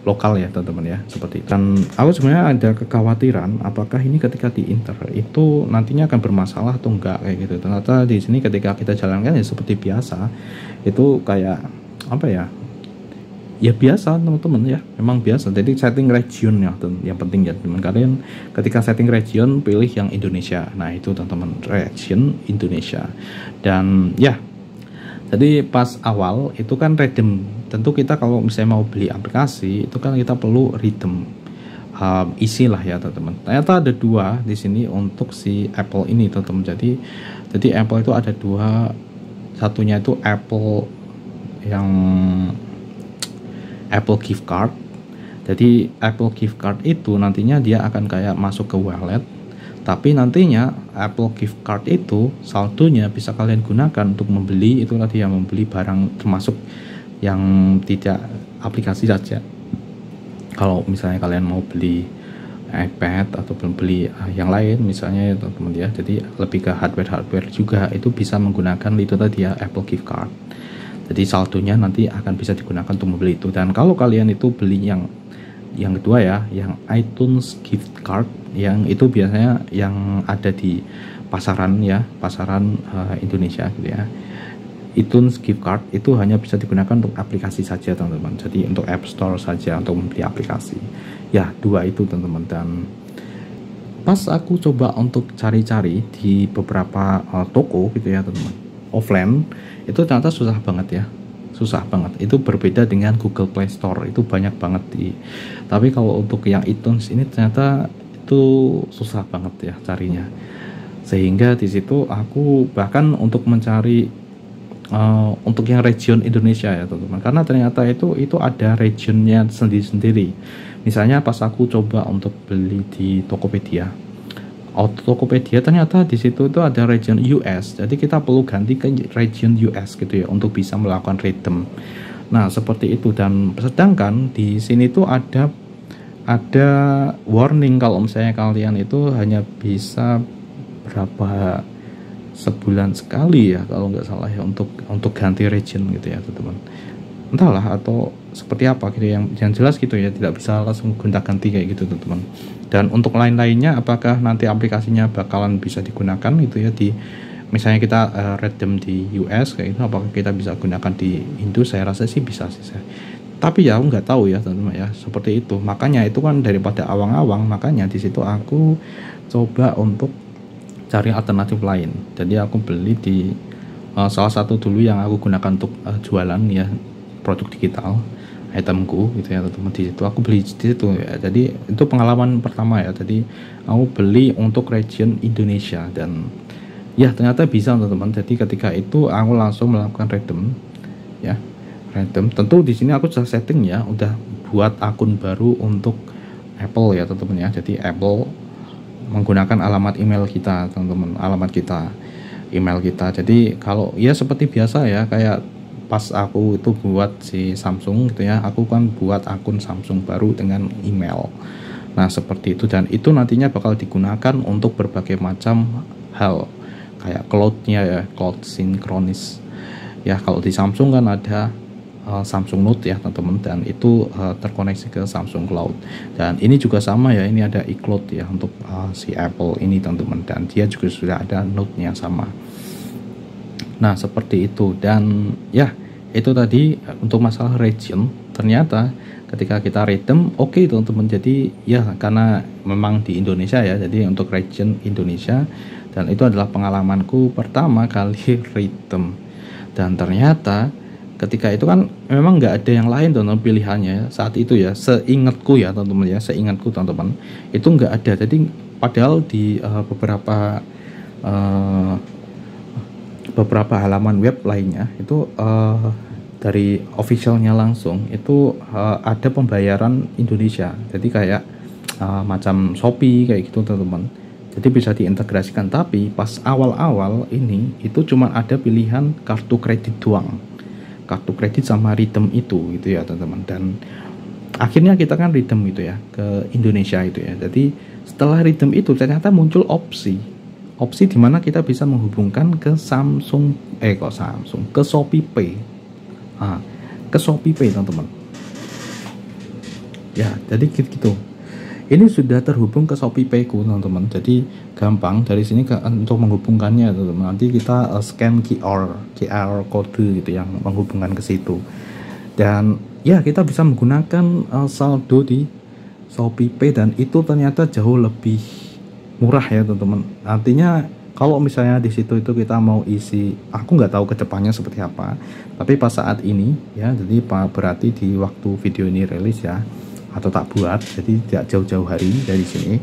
lokal ya teman-teman ya, seperti itu. Dan aku sebenarnya ada kekhawatiran apakah ini ketika di inter itu nantinya akan bermasalah atau enggak kayak gitu. Ternyata di sini ketika kita jalankan ya seperti biasa, itu kayak apa ya, ya biasa teman-teman ya, memang biasa. Jadi setting region ya yang penting ya teman, kalian ketika setting region pilih yang Indonesia. Nah itu teman-teman, region Indonesia. Dan ya, jadi pas awal itu kan redeem, tentu kita kalau misalnya mau beli aplikasi itu kan kita perlu redeem isi lah ya teman-teman. Ternyata ada dua di sini untuk si Apple ini teman-teman. Jadi Apple itu ada dua, satunya itu Apple yang Apple gift card. Jadi Apple gift card itu nantinya dia akan kayak masuk ke wallet, tapi nantinya Apple gift card itu saldonya bisa kalian gunakan untuk membeli, itu tadi yang membeli barang termasuk yang tidak aplikasi saja. Kalau misalnya kalian mau beli iPad ataupun beli yang lain misalnya ya teman-teman ya, jadi lebih ke hardware juga itu bisa menggunakan itu tadi ya, Apple gift card. Jadi saldonya nanti akan bisa digunakan untuk membeli itu. Dan kalau kalian itu beli yang kedua ya, yang iTunes gift card, yang itu biasanya yang ada di pasaran ya, pasaran Indonesia gitu ya. iTunes gift card itu hanya bisa digunakan untuk aplikasi saja teman-teman. Jadi untuk App Store saja untuk membeli aplikasi. Ya, dua itu teman-teman. Dan pas aku coba untuk cari-cari di beberapa toko gitu ya teman-teman, offline, itu ternyata susah banget ya. Susah banget. Itu berbeda dengan Google Play Store, itu banyak banget tapi kalau untuk yang iTunes ini ternyata itu susah banget ya carinya. Sehingga di situ aku bahkan untuk mencari untuk yang region Indonesia ya teman-teman, karena ternyata itu ada regionnya sendiri-sendiri. Misalnya pas aku coba untuk beli di Tokopedia, Tokopedia ternyata di situ itu ada region US, jadi kita perlu ganti ke region US gitu ya untuk bisa melakukan redeem. Nah seperti itu. Dan sedangkan di sini tuh ada warning kalau misalnya kalian itu hanya bisa berapa sebulan sekali ya kalau nggak salah ya untuk ganti region gitu ya teman-teman, entahlah atau seperti apa gitu, yang jelas gitu ya, tidak bisa langsung gonta-ganti kayak gitu teman-teman. Dan untuk lain-lainnya apakah nanti aplikasinya bakalan bisa digunakan gitu ya, di misalnya kita redeem di US kayak gitu, apakah kita bisa gunakan di Indo? Saya rasa sih bisa sih tapi ya aku nggak tahu ya teman-teman ya, seperti itu. Makanya itu kan daripada awang-awang, makanya di situ aku coba untuk cari alternatif lain. Jadi aku beli di salah satu dulu yang aku gunakan untuk jualan ya, produk digital itemku gitu ya teman-teman. Di situ aku beli di situ ya. Jadi itu pengalaman pertama ya. Jadi aku beli untuk region Indonesia dan ya ternyata bisa teman-teman. Jadi ketika itu aku langsung melakukan redeem ya, redeem. Tentu di sini aku sudah setting ya, udah buat akun baru untuk Apple ya teman-teman ya. Jadi Apple menggunakan alamat email kita teman-teman, alamat kita, email kita. Jadi kalau ya seperti biasa ya, kayak pas aku itu buat si Samsung gitu ya, aku kan buat akun Samsung baru dengan email. Nah seperti itu, dan itu nantinya bakal digunakan untuk berbagai macam hal, kayak cloud-nya ya, cloud sinkronis ya. Kalau di Samsung kan ada Samsung Note ya teman-teman, dan itu terkoneksi ke Samsung Cloud. Dan ini juga sama ya, ini ada iCloud ya untuk si Apple ini teman-teman, dan dia juga sudah ada Note-nya sama. Nah seperti itu. Dan ya itu tadi untuk masalah region. Ternyata ketika kita redeem oke teman-teman, jadi ya karena memang di Indonesia ya, jadi untuk region Indonesia. Dan itu adalah pengalamanku pertama kali redeem. Dan ternyata ketika itu kan memang nggak ada yang lain teman-teman pilihannya saat itu ya, seingatku ya teman-teman ya, seingatku teman-teman itu nggak ada. Jadi padahal di beberapa halaman web lainnya itu dari officialnya langsung itu ada pembayaran Indonesia, jadi kayak macam Shopee kayak gitu teman-teman, jadi bisa diintegrasikan. Tapi pas awal-awal ini itu cuma ada pilihan kartu kredit doang. kartu kredit sama redeem itu gitu ya teman-teman. Dan akhirnya kita kan redeem gitu ya ke Indonesia itu ya. Jadi setelah redeem itu ternyata muncul opsi di mana kita bisa menghubungkan ke ke Shopee Pay. Ke Shopee Pay teman-teman. Ya, jadi gitu. Ini sudah terhubung ke Shopee Pay ku teman-teman. Jadi gampang dari sini untuk menghubungkannya teman-teman. Nanti kita scan QR kode gitu yang menghubungkan ke situ. Dan ya kita bisa menggunakan saldo di Shopee Pay dan itu ternyata jauh lebih murah ya teman-teman. Artinya kalau misalnya di situ itu kita mau isi, aku nggak tahu kedepannya seperti apa. Tapi pas saat ini ya, jadi berarti di waktu video ini rilis ya, atau tak buat, jadi tidak jauh-jauh hari dari sini.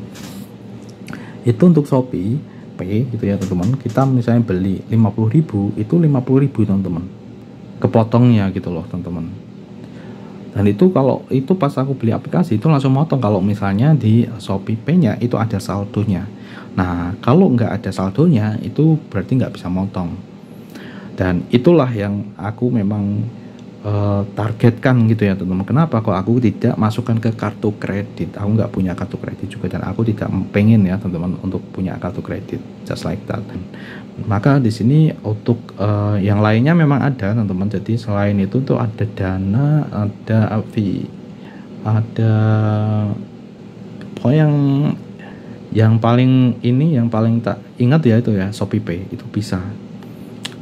Itu untuk Shopee Pay gitu ya teman-teman. Kita misalnya beli 50.000 itu 50.000 teman-teman. Kepotongnya gitu loh teman-teman. Dan itu kalau itu pas aku beli aplikasi itu langsung motong kalau misalnya di Shopee Pay-nya itu ada saldonya. Nah kalau nggak ada saldonya itu berarti nggak bisa motong. Dan itulah yang aku memang targetkan gitu ya teman-teman. Kenapa kok aku tidak masukkan ke kartu kredit? Aku nggak punya kartu kredit juga dan aku tidak pengen ya teman-teman untuk punya kartu kredit just like that. Maka di sini untuk yang lainnya memang ada teman-teman. Jadi selain itu tuh ada Dana, ada Avi, ada pokoknya yang paling ini yang paling tak ingat ya itu ya Shopee Pay itu bisa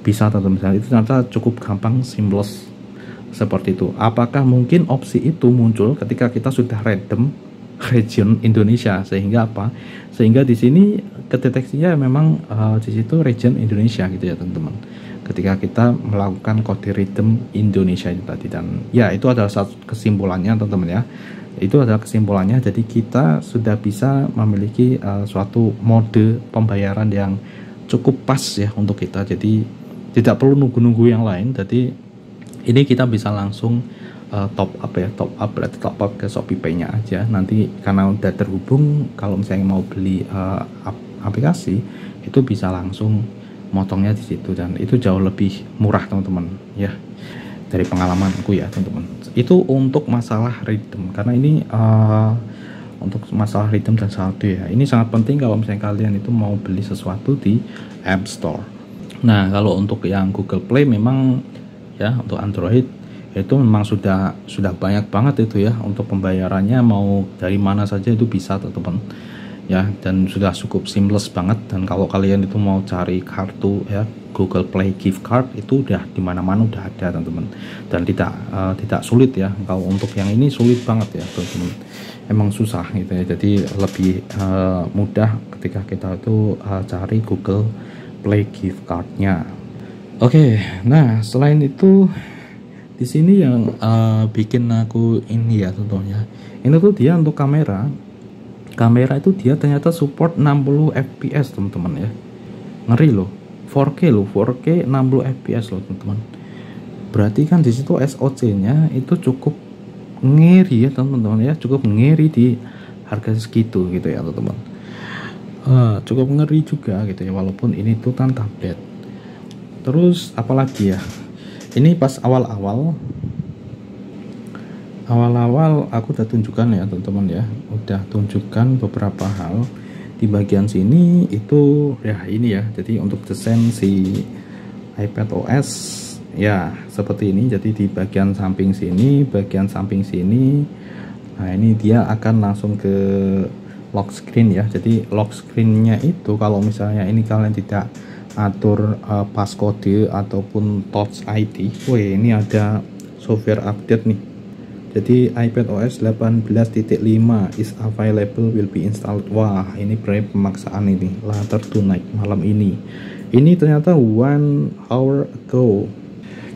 teman-teman. Itu ternyata cukup gampang, seamless seperti itu. Apakah mungkin opsi itu muncul ketika kita sudah redeem region Indonesia sehingga apa? Sehingga di sini kedeteksinya memang di situ region Indonesia gitu ya teman-teman. Ketika kita melakukan kode redeem Indonesia itu tadi dan ya itu adalah satu kesimpulannya teman-teman ya. Itu adalah kesimpulannya. Jadi kita sudah bisa memiliki suatu mode pembayaran yang cukup pas ya untuk kita. Jadi tidak perlu nunggu-nunggu yang lain. Jadi ini kita bisa langsung top up ke Shopee Pay-nya aja. Nanti karena udah terhubung, kalau misalnya mau beli aplikasi itu bisa langsung motongnya di situ dan itu jauh lebih murah teman-teman ya. Dari pengalamanku ya teman-teman. Itu untuk masalah redeem karena ini untuk masalah redeem dan saldo ya. Ini sangat penting kalau misalnya kalian itu mau beli sesuatu di App Store. Nah, kalau untuk yang Google Play memang ya untuk Android itu memang sudah banyak banget itu ya untuk pembayarannya mau dari mana saja itu bisa teman-teman ya dan sudah cukup seamless banget. Dan kalau kalian itu mau cari kartu ya Google Play gift card itu udah di mana-mana udah ada teman-teman dan tidak sulit ya. Kalau untuk yang ini sulit banget ya teman-teman, emang susah gitu ya. Jadi lebih mudah ketika kita itu cari Google Play gift cardnya. Oke, nah selain itu di sini yang bikin aku ini ya contohnya, ini tuh dia untuk kamera itu dia ternyata support 60 fps teman-teman ya, ngeri loh, 4K 60 fps loh teman-teman. Berarti kan di situ SoC-nya itu cukup ngeri ya teman-teman ya, cukup ngeri di harga segitu gitu ya teman-teman. Cukup ngeri juga gitu ya, walaupun ini tuh kan tablet. Terus apalagi ya, ini pas awal-awal aku udah tunjukkan ya teman-teman ya, udah tunjukkan beberapa hal di bagian sini itu ya ini ya. Jadi untuk desain si iPad OS ya seperti ini. Jadi di bagian samping sini, nah ini dia akan langsung ke lock screen ya. Jadi lock screennya itu kalau misalnya ini kalian tidak atur passcode ataupun Touch ID. Wih, ini ada software update nih. Jadi iPad OS 18.5 is available, will be installed. Wah, ini berarti pemaksaan ini later tonight, malam ini. Ini ternyata 1 hour ago.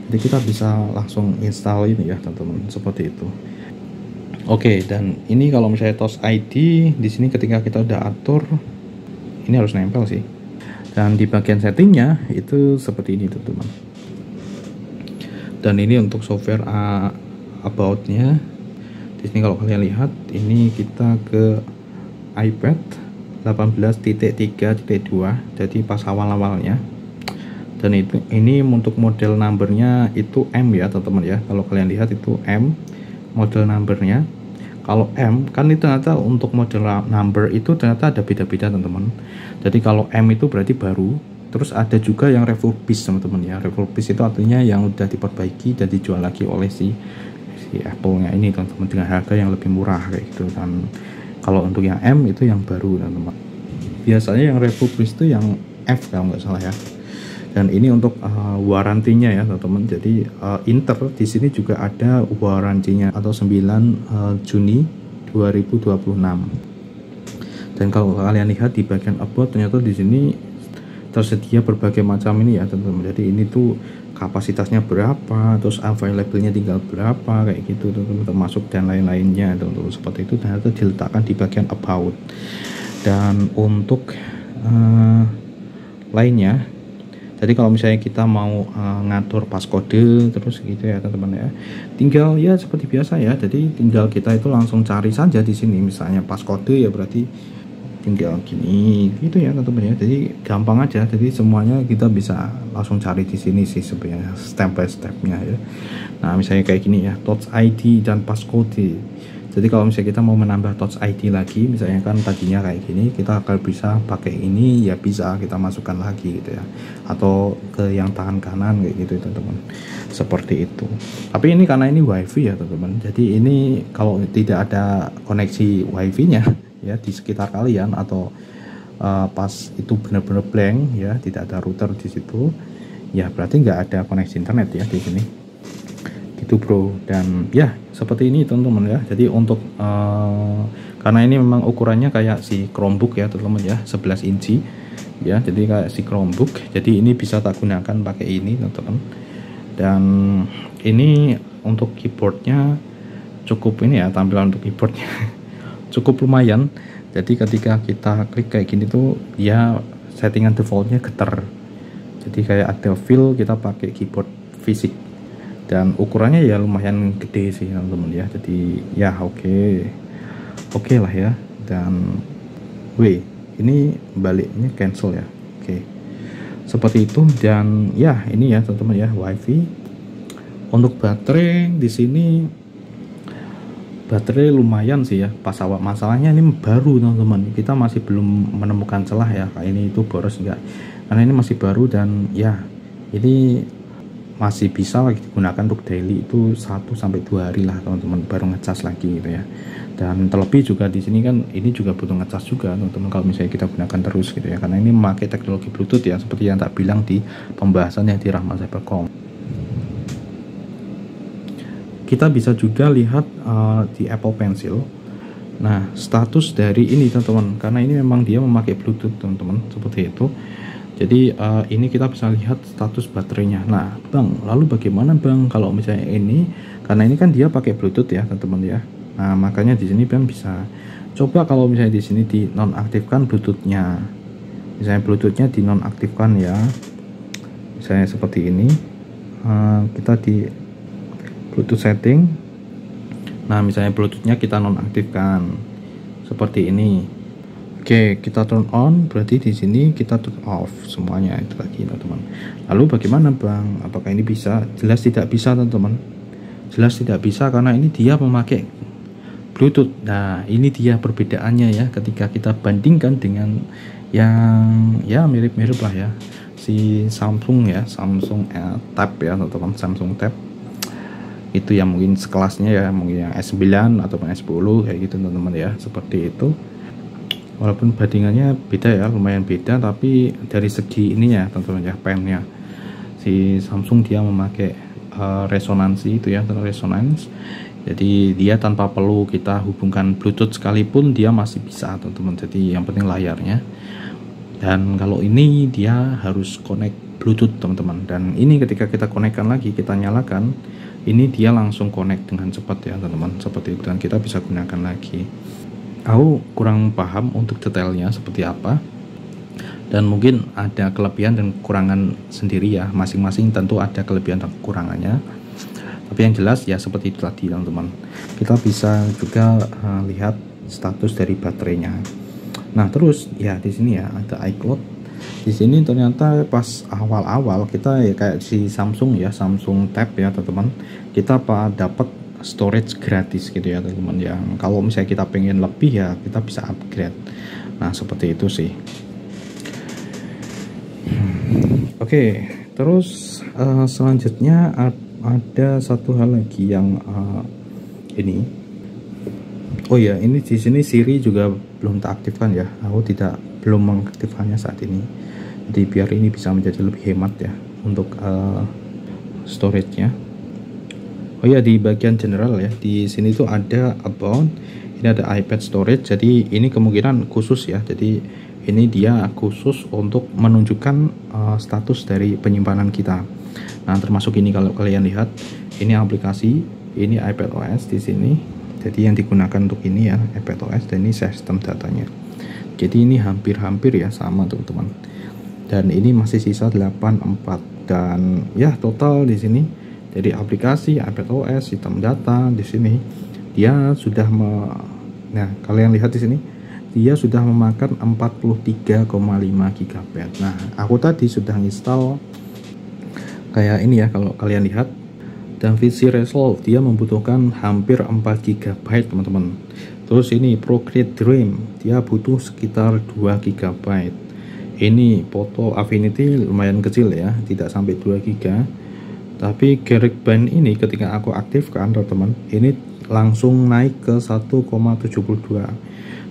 Jadi kita bisa langsung install ini ya teman-teman, seperti itu. Oke, dan ini kalau misalnya Touch ID di sini ketika kita udah atur, ini harus nempel sih. Dan di bagian settingnya itu seperti ini teman-teman. Dan ini untuk software about-nya. Di sini kalau kalian lihat, ini kita ke iPad 18.3.2. Jadi pas awal-awalnya. Dan ini untuk model numbernya itu M ya teman-teman ya. Kalau kalian lihat itu M model numbernya. Kalau M kan itu ternyata untuk model number itu ternyata ada beda-beda teman-teman. Jadi kalau M itu berarti baru. Terus ada juga yang refurbished teman-teman ya. Refurbished itu artinya yang udah diperbaiki dan dijual lagi oleh si Apple-nya ini teman-teman dengan harga yang lebih murah kayak gitu. Dan kalau untuk yang M itu yang baru teman-teman. Biasanya yang refurbished itu yang F kalau nggak salah ya. Dan ini untuk warantinya ya teman-teman. Jadi Inter di sini juga ada warantinya atau 9 Juni 2026. Dan kalau kalian lihat di bagian about ternyata di sini tersedia berbagai macam ini ya teman-teman. Jadi ini tuh kapasitasnya berapa, terus available-nya tinggal berapa kayak gitu teman-teman, termasuk dan lain-lainnya teman-teman. Seperti itu ternyata diletakkan di bagian about. Dan untuk lainnya, jadi kalau misalnya kita mau ngatur passcode terus gitu ya teman-teman ya, tinggal ya seperti biasa ya. Jadi tinggal kita itu langsung cari saja di sini, misalnya passcode ya berarti tinggal gini gitu ya teman-teman ya. Jadi gampang aja. Jadi semuanya kita bisa langsung cari di sini sih sebenarnya step by stepnya ya. Nah misalnya kayak gini ya, Touch ID dan passcode. Jadi kalau misalnya kita mau menambah Touch ID lagi, misalnya kan tadinya kayak gini, kita akan bisa pakai ini ya, bisa kita masukkan lagi gitu ya, atau ke yang tangan kanan kayak gitu teman-teman, seperti itu. Tapi ini karena ini WiFi ya teman-teman, jadi ini kalau tidak ada koneksi WiFi-nya ya di sekitar kalian, atau pas itu benar-benar blank ya, tidak ada router di situ, ya berarti nggak ada koneksi internet ya di sini. Gitu bro. Dan ya seperti ini teman-teman ya. Jadi untuk karena ini memang ukurannya kayak si Chromebook ya teman-teman ya, 11 inci ya, jadi kayak si Chromebook. Jadi ini bisa tak gunakan pakai ini teman-teman. Dan ini untuk keyboardnya cukup ini ya, tampilan untuk keyboardnya cukup lumayan. Jadi ketika kita klik kayak gini tuh ya, settingan defaultnya getar, jadi kayak ada feel kita pakai keyboard fisik. Dan ukurannya ya lumayan gede sih teman-teman ya. Jadi ya oke lah ya. Dan ini baliknya cancel ya. Oke. Seperti itu. Dan ya ini ya teman-teman ya, WiFi. Untuk baterai di sini baterai lumayan sih ya. Pas awal masalahnya ini baru teman-teman. Kita masih belum menemukan celah ya, kayak ini itu boros enggak. Karena ini masih baru dan ya ini masih bisa lagi digunakan untuk daily, itu 1-2 hari lah teman-teman, baru ngecas lagi gitu ya. Dan terlebih juga di sini kan ini juga butuh ngecas juga teman-teman kalau misalnya kita gunakan terus gitu ya, karena ini memakai teknologi Bluetooth ya, seperti yang tak bilang di pembahasannya di Rahmat Cybercom. Kita bisa juga lihat di Apple Pencil. Nah status dari ini teman-teman, karena ini memang dia memakai Bluetooth teman-teman, seperti itu. Jadi ini kita bisa lihat status baterainya. Nah, Bang, lalu bagaimana Bang kalau misalnya ini? Karena ini kan dia pakai Bluetooth ya, teman-teman ya. Nah, makanya di sini Bang bisa coba kalau misalnya di sini dinonaktifkan Bluetooth-nya. Misalnya Bluetooth-nya dinonaktifkan ya. Misalnya seperti ini. Kita di Bluetooth setting. Nah, misalnya Bluetooth-nya kita nonaktifkan. Seperti ini. Oke, kita turn on, berarti di sini kita turn off semuanya itu lagi teman-teman. Lalu bagaimana Bang? Apakah ini bisa? Jelas tidak bisa teman-teman. Jelas tidak bisa karena ini dia memakai Bluetooth. Nah, ini dia perbedaannya ya ketika kita bandingkan dengan yang ya mirip-mirip lah ya. Si Samsung ya, Samsung Tab ya teman-teman, Samsung Tab. Itu yang mungkin sekelasnya ya, mungkin yang S9 ataupun S10 kayak gitu teman-teman ya, seperti itu. Walaupun bandingannya beda ya, lumayan beda, tapi dari segi ininya teman-teman ya, pennya si Samsung dia memakai resonansi itu ya, resonance. Jadi dia tanpa perlu kita hubungkan Bluetooth sekalipun dia masih bisa teman-teman. Jadi yang penting layarnya. Dan kalau ini dia harus connect Bluetooth teman-teman. Dan ini ketika kita konekkan lagi, kita nyalakan, ini dia langsung connect dengan cepat ya teman-teman, seperti itu, dan kita bisa gunakan lagi. Aku kurang paham untuk detailnya seperti apa, dan mungkin ada kelebihan dan kekurangan sendiri ya, masing-masing tentu ada kelebihan dan kekurangannya. Tapi yang jelas ya seperti itu tadi teman-teman. Kita bisa juga lihat status dari baterainya. Nah terus ya di sini ya ada iCloud. Di sini ternyata pas awal-awal kita ya kayak si Samsung ya, Samsung Tab ya teman-teman, kita dapat storage gratis gitu ya teman-teman. Yang kalau misalnya kita pengen lebih ya kita bisa upgrade. Nah seperti itu sih. Oke, terus selanjutnya ada satu hal lagi yang ini. Oh ya, ini di sini Siri juga belum tak aktifkan ya. Aku belum mengaktifkannya saat ini. Jadi biar ini bisa menjadi lebih hemat ya untuk storage-nya. Oh ya, di bagian general ya, di sini tuh ada about, ini ada iPad storage. Jadi ini kemungkinan khusus ya. Jadi ini dia khusus untuk menunjukkan status dari penyimpanan kita. Nah, termasuk ini kalau kalian lihat, ini aplikasi, ini iPadOS di sini. Jadi yang digunakan untuk ini ya iPadOS, dan ini sistem datanya. Jadi ini hampir-hampir ya sama teman-teman. Dan ini masih sisa 84 dan ya total di sini jadi aplikasi iPadOS, sistem data di sini dia sudah nah kalian lihat di sini dia sudah memakan 43,5 GB. Nah, aku tadi sudah install kayak ini ya kalau kalian lihat. DaVinci Resolve dia membutuhkan hampir 4 GB teman-teman. Terus ini Procreate Dream dia butuh sekitar 2 GB. Ini Photo Affinity lumayan kecil ya, tidak sampai 2 GB. Tapi GarageBand ini ketika aku aktifkan teman-teman, ini langsung naik ke 1,72.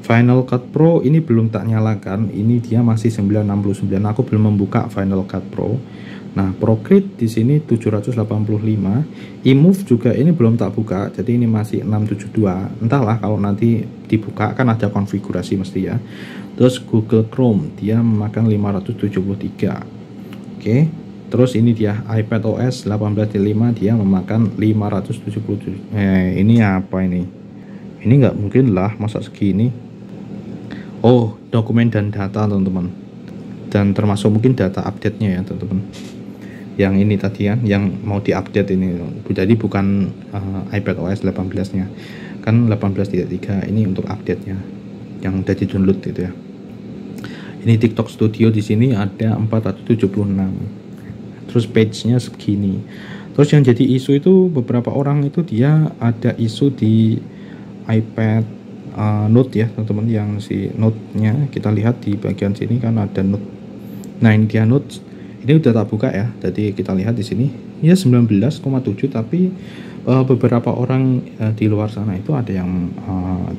Final Cut Pro ini belum tak nyalakan, ini dia masih 969. Aku belum membuka Final Cut Pro. Nah, Procreate di sini 785. eMove juga ini belum tak buka, jadi ini masih 672. Entahlah kalau nanti dibuka kan ada konfigurasi mesti ya. Terus Google Chrome dia memakan 573. Oke. Terus ini dia iPadOS 18.5 dia memakan 577. Ini apa ini? Ini nggak mungkin lah masa segini. Oh, dokumen dan data teman-teman. Dan termasuk mungkin data update-nya ya teman-teman. Yang ini tadi ya, yang mau diupdate ini. Jadi bukan iPadOS 18-nya. Kan 18.3 ini untuk update-nya yang udah di-download gitu ya. Ini TikTok Studio di sini ada 476. Terus page-nya segini. Terus yang jadi isu itu beberapa orang itu dia ada isu di iPad Note ya teman-teman, yang si Note-nya kita lihat di bagian sini kan ada Note. Nah, ini dia Note. Ini udah tak buka ya. Jadi kita lihat di sini ya 19,7, tapi beberapa orang di luar sana itu ada yang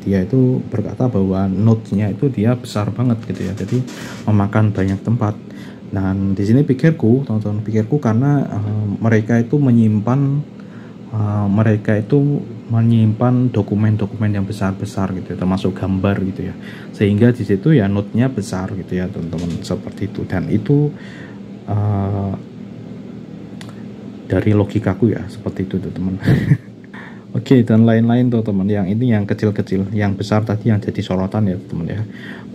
dia itu berkata bahwa Note-nya itu dia besar banget gitu ya. Jadi memakan banyak tempat. Dan di sini pikirku, teman-teman, pikirku karena mereka itu menyimpan dokumen-dokumen yang besar-besar gitu ya, termasuk gambar gitu ya, sehingga di situ ya Note-nya besar gitu ya teman-teman, seperti itu. Dan itu dari logikaku ya seperti itu teman-teman. Oke, dan lain-lain tuh teman, yang ini yang kecil-kecil, yang besar tadi yang jadi sorotan ya teman ya.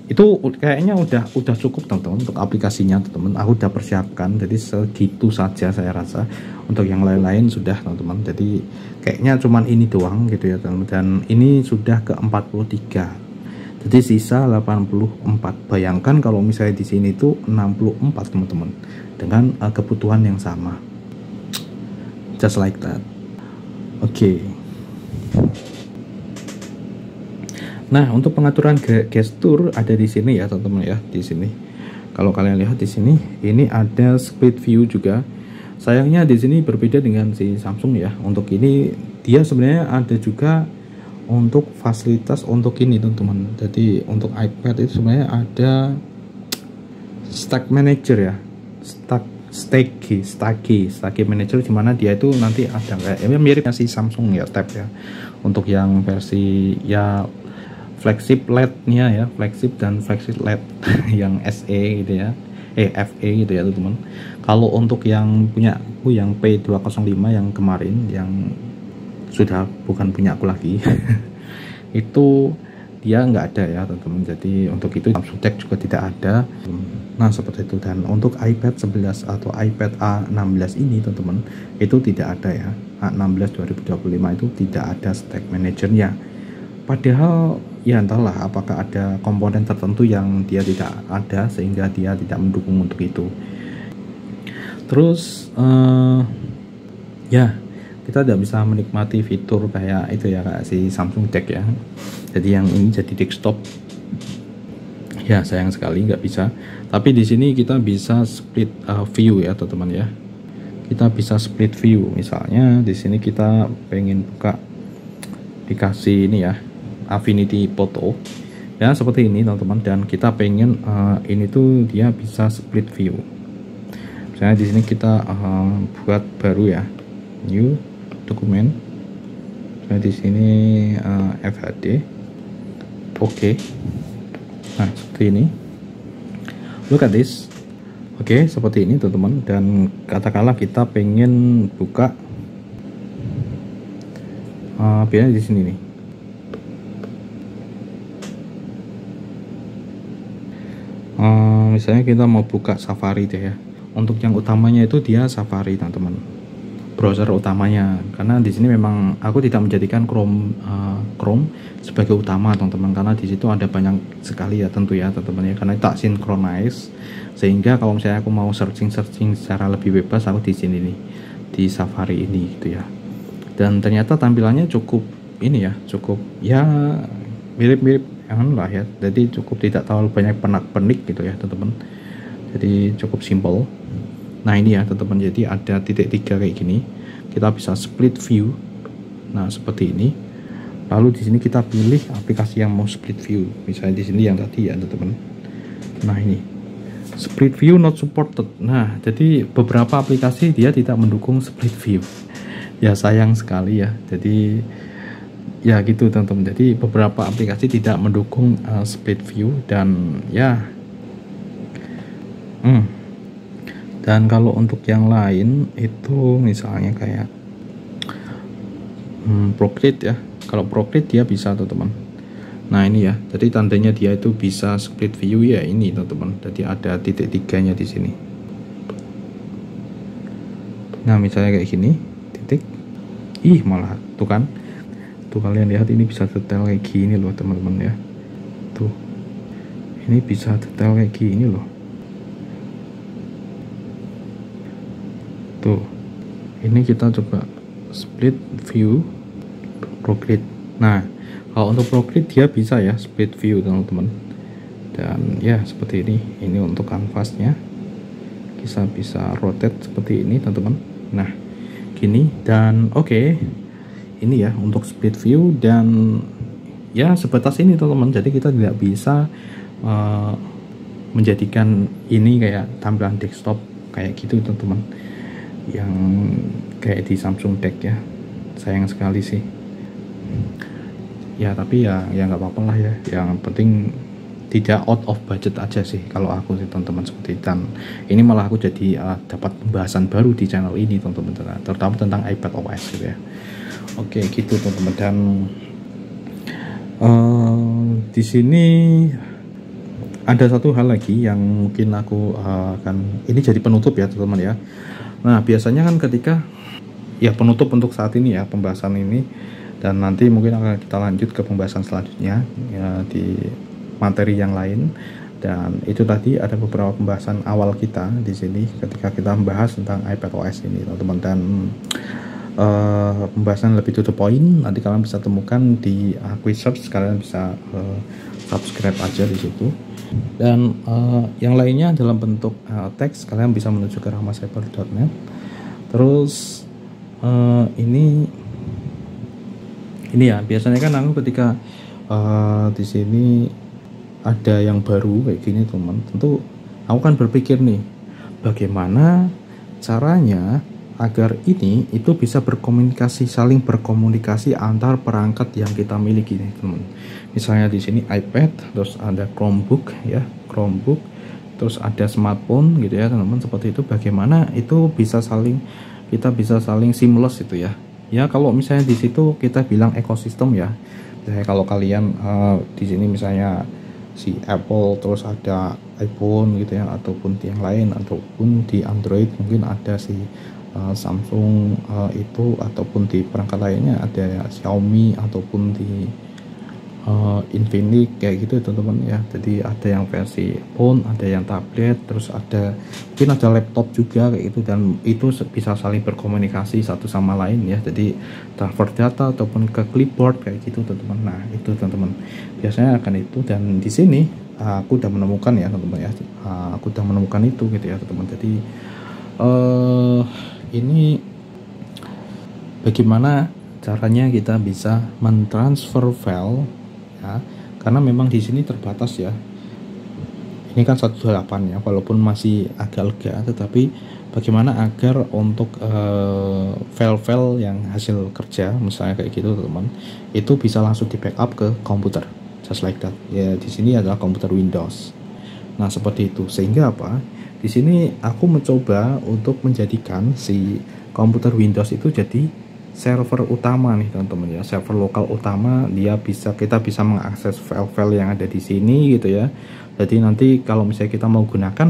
Itu kayaknya udah cukup teman-teman untuk aplikasinya teman-teman. Aku udah persiapkan, jadi segitu saja saya rasa. Untuk yang lain-lain sudah teman-teman. Jadi kayaknya cuman ini doang gitu ya teman-teman. Dan ini sudah ke 43. Jadi sisa 84. Bayangkan kalau misalnya di sini tuh 64 teman-teman, dengan kebutuhan yang sama. Just like that. Oke. Nah, untuk pengaturan gestur ada di sini ya teman-teman ya, di sini. Kalau kalian lihat di sini, ini ada split view juga. Sayangnya di sini berbeda dengan si Samsung ya. Untuk ini dia sebenarnya ada juga untuk fasilitas untuk ini teman-teman. Jadi untuk iPad itu sebenarnya ada Stack Manager ya, Stacky Manager, dimana dia itu nanti ada kayak miripnya si Samsung ya Tab ya. Untuk yang versi ya flagship LED-nya ya, flagship dan flagship LED yang SE gitu ya, FE gitu ya teman-teman. Kalau untuk yang punya aku yang P205 yang kemarin yang sudah bukan punya aku lagi itu dia nggak ada ya teman-teman. Jadi untuk itu Samsung Tech juga tidak ada. Nah seperti itu. Dan untuk iPad 11 atau iPad A16 ini teman-teman itu tidak ada ya. A16 2025 itu tidak ada Stack Manager-nya. Padahal ya entahlah apakah ada komponen tertentu yang dia tidak ada sehingga dia tidak mendukung untuk itu. Terus ya kita tidak bisa menikmati fitur kayak itu ya, kayak si Samsung Deck ya. Jadi yang ini jadi desktop. Ya sayang sekali nggak bisa. Tapi di sini kita bisa split view ya teman-teman ya. Kita bisa split view. Misalnya di sini kita pengen buka dikasih ini ya, Affinity Photo ya seperti ini teman-teman, dan kita pengen ini tuh dia bisa split view. Misalnya di sini kita buat baru ya, new dokumen. Nah di sini FHD. Oke. Nah seperti ini. Look at this. Oke, seperti ini teman-teman. Dan katakanlah kita pengen buka biasanya di sini nih. Misalnya kita mau buka Safari deh ya. Untuk yang utamanya itu dia Safari teman-teman, browser utamanya. Karena di sini memang aku tidak menjadikan Chrome sebagai utama teman-teman, karena di situ ada banyak sekali ya tentu ya teman-teman ya, karena tak synchronize, sehingga kalau misalnya aku mau searching secara lebih bebas aku di sini nih, di Safari ini gitu ya. Dan ternyata tampilannya cukup ini ya, cukup ya mirip-mirip yang lah ya, jadi cukup tidak terlalu banyak pernak-pernik gitu ya teman-teman, jadi cukup simple. Nah ini ya teman-teman, jadi ada titik 3 kayak gini, kita bisa split view. Nah seperti ini. Lalu di sini kita pilih aplikasi yang mau split view. Misalnya di sini yang tadi ya teman-teman. Nah ini split view not supported. Nah jadi beberapa aplikasi dia tidak mendukung split view. Ya sayang sekali ya. Jadi ya gitu teman-teman. Jadi beberapa aplikasi tidak mendukung split view, dan ya. Dan kalau untuk yang lain itu misalnya kayak Procreate ya. Kalau Procreate dia bisa teman-teman. Nah ini ya, jadi tandanya dia itu bisa split view ya ini teman-teman. Jadi ada titik 3-nya di sini. Nah misalnya kayak gini, titik. Malah tuh kan. Tuh kalian lihat ini bisa detail kayak gini loh teman-teman ya. Tuh. Ini bisa detail kayak gini loh. Tuh, ini kita coba split view Procreate. Nah, kalau untuk Procreate dia bisa ya split view teman-teman. Dan ya seperti ini. Ini untuk kanvasnya. Kita bisa rotate seperti ini teman-teman. Nah, gini dan oke. Ini ya untuk split view, dan ya sebatas ini teman-teman. Jadi kita tidak bisa menjadikan ini kayak tampilan desktop kayak gitu teman-teman, yang kayak di Samsung Deck ya. Sayang sekali sih ya, tapi ya nggak apa-apa lah ya, yang penting tidak out of budget aja sih kalau aku sih teman-teman seperti itu. Dan ini malah aku jadi dapat pembahasan baru di channel ini teman-teman, terutama tentang iPadOS gitu ya. Oke gitu teman-teman. Dan di sini ada satu hal lagi yang mungkin aku akan ini jadi penutup ya teman-teman ya. Nah biasanya kan ketika ya penutup untuk saat ini ya pembahasan ini, dan nanti mungkin akan kita lanjut ke pembahasan selanjutnya ya di materi yang lain. Dan itu tadi ada beberapa pembahasan awal kita di sini ketika kita membahas tentang iPadOS ini teman-teman. Dan pembahasan lebih to the point nanti kalian bisa temukan di quick search, kalian bisa subscribe aja di situ. Dan yang lainnya dalam bentuk teks, kalian bisa menuju ke rahmacyber.net. Terus ini ya biasanya kan aku ketika di sini ada yang baru kayak gini teman, tentu aku kan berpikir nih bagaimana caranya agar ini itu bisa saling berkomunikasi antar perangkat yang kita miliki nih teman. Misalnya di sini iPad, terus ada Chromebook ya, terus ada smartphone gitu ya teman-teman, seperti itu. Bagaimana itu bisa kita bisa saling seamless itu ya. Ya kalau misalnya di situ kita bilang ekosistem ya. Misalnya kalau kalian di sini misalnya si Apple, terus ada iPhone gitu ya, ataupun yang lain, ataupun di Android mungkin ada si Samsung itu, ataupun di perangkat lainnya ada ya, Xiaomi, ataupun di Infinix kayak gitu teman-teman ya. Jadi ada yang versi phone, ada yang tablet, terus ada mungkin ada laptop juga kayak gitu, dan itu bisa saling berkomunikasi satu sama lain ya. Jadi transfer data ataupun ke clipboard kayak gitu teman-teman. Nah itu teman-teman biasanya akan itu, dan di sini aku udah menemukan ya teman-teman ya. Aku udah menemukan itu gitu ya teman-teman. Jadi ini bagaimana caranya kita bisa mentransfer file ya, karena memang di sini terbatas ya. Ini kan 128 ya, walaupun masih agak lega, tetapi bagaimana agar untuk file-file yang hasil kerja misalnya kayak gitu teman, itu bisa langsung di backup ke komputer, just like that ya. Di sini adalah komputer Windows. Nah seperti itu, sehingga apa, di sini aku mencoba untuk menjadikan si komputer Windows itu jadi server utama nih teman-teman ya, server lokal utama. Kita bisa mengakses file-file yang ada di sini gitu ya. Jadi nanti kalau misalnya kita mau gunakan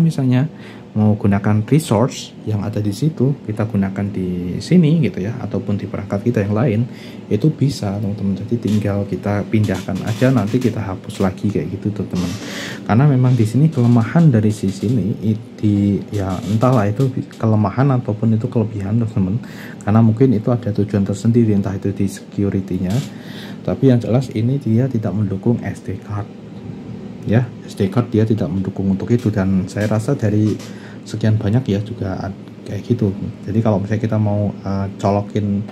resource yang ada di situ, kita gunakan di sini gitu ya, ataupun di perangkat kita yang lain, itu bisa teman-teman. Jadi tinggal kita pindahkan aja, nanti kita hapus lagi kayak gitu teman-teman. Karena memang di sini kelemahan dari sisi ini ya entahlah itu kelemahan ataupun itu kelebihan teman-teman. Karena mungkin itu ada tujuan tersendiri, entah itu di security-nya. Tapi yang jelas ini dia tidak mendukung SD card. Ya, SD card dia tidak mendukung untuk itu, dan saya rasa dari sekian banyak ya juga kayak gitu. Jadi kalau misalnya kita mau colokin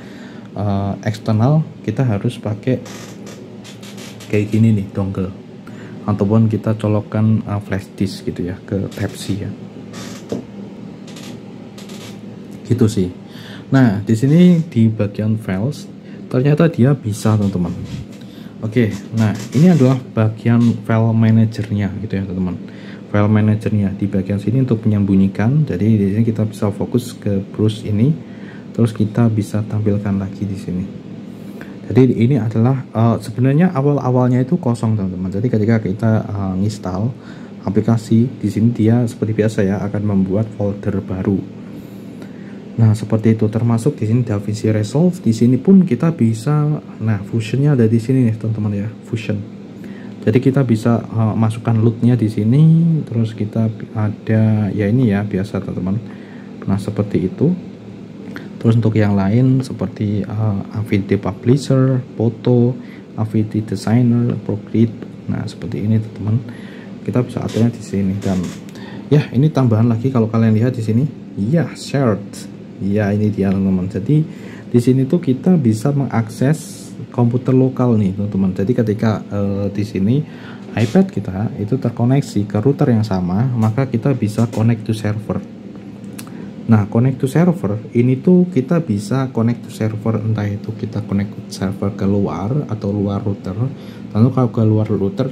eksternal, kita harus pakai kayak gini nih, dongle, ataupun kita colokkan flash disk gitu ya ke Type-C ya. Gitu sih. Nah, di sini di bagian files ternyata dia bisa teman-teman. Oke, nah ini adalah bagian file manajernya gitu ya teman-teman. File manajernya di bagian sini untuk menyembunyikan. Jadi di sini kita bisa fokus ke browse ini, terus kita bisa tampilkan lagi di sini. Jadi ini adalah sebenarnya awal-awalnya itu kosong teman-teman. Jadi ketika kita install aplikasi di sini, dia seperti biasa ya akan membuat folder baru. Nah seperti itu, termasuk di sini DaVinci Resolve. Di sini pun kita bisa, nah Fusionnya ada di sini nih teman-teman ya, Fusion. Jadi kita bisa masukkan loadnya di sini, terus kita ada ya ini ya biasa teman-teman. Nah seperti itu. Terus untuk yang lain seperti Affinity Publisher, Photo, Affinity Designer, Procreate. Nah seperti ini teman-teman. Kita bisa aturnya di sini, dan ya ini tambahan lagi kalau kalian lihat di sini. Ya shared. Ya ini dia teman-teman. Jadi di sini tuh kita bisa mengakses komputer lokal nih teman-teman. Jadi ketika di sini iPad kita itu terkoneksi ke router yang sama, maka kita bisa connect to server. Nah connect to server ini tuh kita bisa connect to server, entah itu kita connect to server ke luar atau luar router. Lalu kalau ke luar router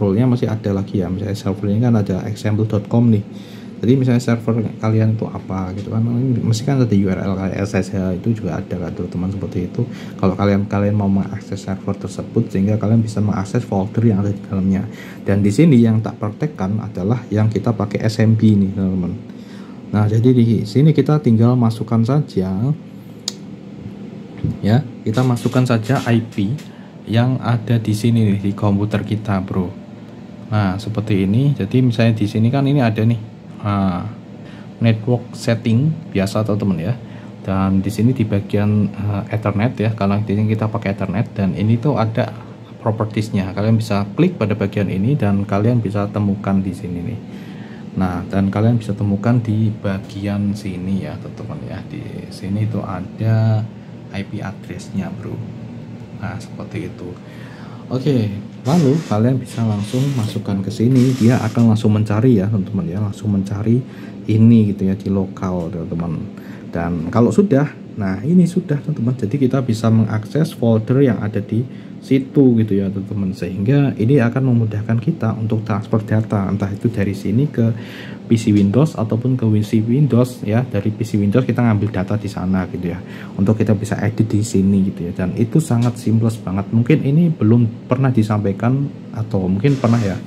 role-nya masih ada lagi ya. Misalnya server ini kan ada example.com nih. Jadi misalnya server kalian itu apa gitu kan, mesti kan ada URL kayak SSH, itu juga ada kan teman-teman seperti itu. Kalau kalian mau mengakses server tersebut, sehingga kalian bisa mengakses folder yang ada di dalamnya. Dan di sini yang tak praktekkan adalah yang kita pakai SMB nih teman-teman. Nah jadi di sini kita tinggal masukkan saja ya, kita masukkan saja IP yang ada di sini nih di komputer kita bro. Nah seperti ini. Jadi misalnya di sini kan ini ada nih network setting biasa teman-teman ya, dan di sini di bagian Ethernet ya, kalau di sini kita pakai Ethernet, dan ini tuh ada propertiesnya. Kalian bisa klik pada bagian ini dan kalian bisa temukan di sini nih. Nah dan kalian bisa temukan di bagian sini ya teman-teman ya. Di sini tuh ada IP addressnya bro. Nah seperti itu. Oke, lalu kalian bisa langsung masukkan ke sini, dia akan langsung mencari ya teman-teman ya, langsung mencari ini gitu ya di lokal teman-teman. Dan kalau sudah, nah ini sudah teman-teman, jadi kita bisa mengakses folder yang ada di situ gitu ya teman-teman, sehingga ini akan memudahkan kita untuk transfer data, entah itu dari sini ke PC Windows ataupun ke PC Windows ya. Dari PC Windows kita ngambil data di sana gitu ya, untuk kita bisa edit di sini gitu ya. Dan itu sangat seamless banget. Mungkin ini belum pernah disampaikan, atau mungkin pernah ya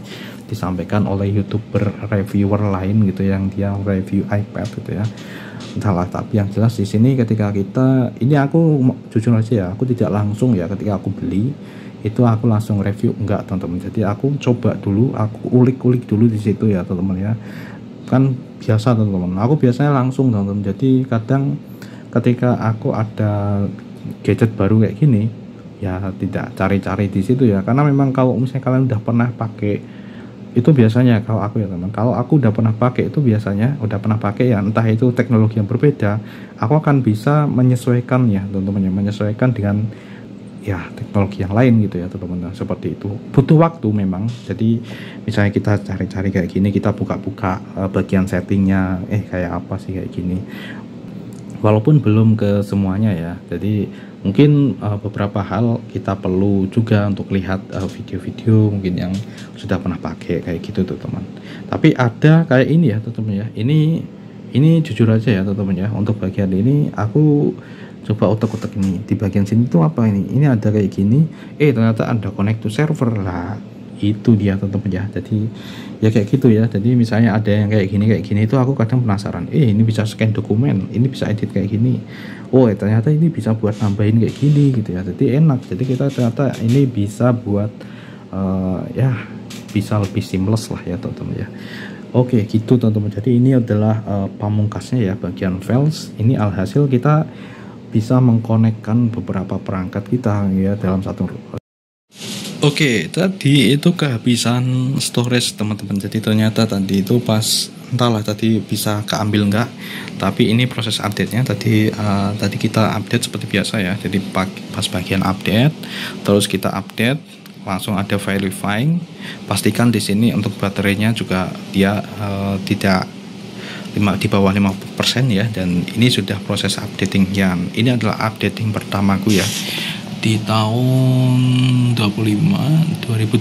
disampaikan oleh YouTuber reviewer lain gitu yang dia review iPad gitu ya, entahlah. Tapi yang jelas di sini ketika kita ini, aku jujur aja ya, aku tidak langsung ya ketika aku beli itu aku langsung review, enggak teman-teman. Jadi aku coba dulu, aku ulik-ulik dulu di situ ya teman-teman ya. Kan biasa teman-teman, aku biasanya langsung teman-teman. Jadi kadang ketika aku ada gadget baru kayak gini ya tidak cari-cari di situ ya, karena memang kalau misalnya kalian udah pernah pakai itu biasanya, kalau aku ya teman, kalau aku udah pernah pakai itu biasanya udah pernah pakai ya, entah itu teknologi yang berbeda, aku akan bisa menyesuaikan ya teman-teman ya, menyesuaikan dengan ya teknologi yang lain gitu ya teman-teman. Seperti itu butuh waktu memang. Jadi misalnya kita cari-cari kayak gini, kita buka-buka bagian settingnya, kayak apa sih kayak gini, walaupun belum ke semuanya ya. Jadi mungkin beberapa hal kita perlu juga untuk lihat video-video mungkin yang sudah pernah pakai kayak gitu tuh teman. Tapi ada kayak ini ya teman-teman ya, ini jujur aja ya teman-teman ya, untuk bagian ini aku coba utek-utek ini di bagian sini tuh apa ini ada kayak gini, ternyata ada connect to server lah, itu dia teman-teman ya. Jadi ya kayak gitu ya. Jadi misalnya ada yang kayak gini itu aku kadang penasaran, ini bisa scan dokumen, ini bisa edit kayak gini, ternyata ini bisa buat nambahin kayak gini gitu ya. Jadi enak, jadi kita ternyata ini bisa buat ya bisa lebih seamless lah ya teman-teman ya. Oke gitu teman-teman. Jadi ini adalah pamungkasnya ya bagian files. Ini alhasil kita bisa mengkonekkan beberapa perangkat kita ya dalam satu. Oke, tadi itu kehabisan storage teman-teman. Jadi ternyata tadi itu pas, entahlah tadi bisa keambil enggak, tapi ini proses update-nya tadi kita update seperti biasa ya. Jadi pas bagian update, terus kita update langsung ada verifying. Pastikan di sini untuk baterainya juga dia tidak di bawah 50% ya, dan ini sudah proses updating. Yang ini adalah updating pertamaku ya di tahun 2025,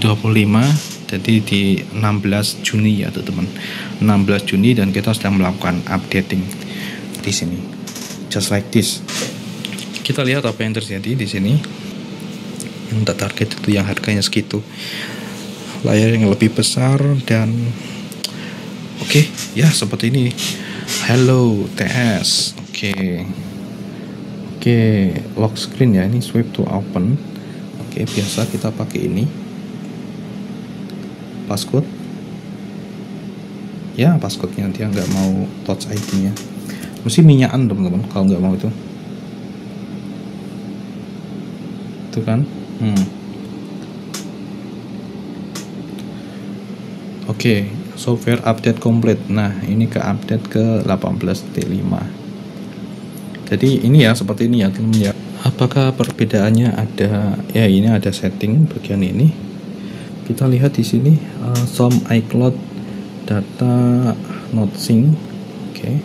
jadi di 16 Juni ya teman-teman, 16 Juni, dan kita sedang melakukan updating di sini just like this. Kita lihat apa yang terjadi di sini. Untuk target itu yang harganya segitu, layar yang lebih besar, dan oke, ya seperti ini. Hello TS. Oke, lock screen ya, ini swipe to open. Oke, biasa kita pakai ini. Passcode. Ya, passcode-nya dia nggak mau touch ID-nya. Mesti minyakan teman-teman kalau nggak mau itu. Itu kan? Oke, software update complete. Nah, ini ke update ke 18.5. Jadi ini ya seperti ini ya teman-teman ya. Apakah perbedaannya ada? Ya, ini ada setting bagian ini. Kita lihat di sini some iCloud data not sync. Oke,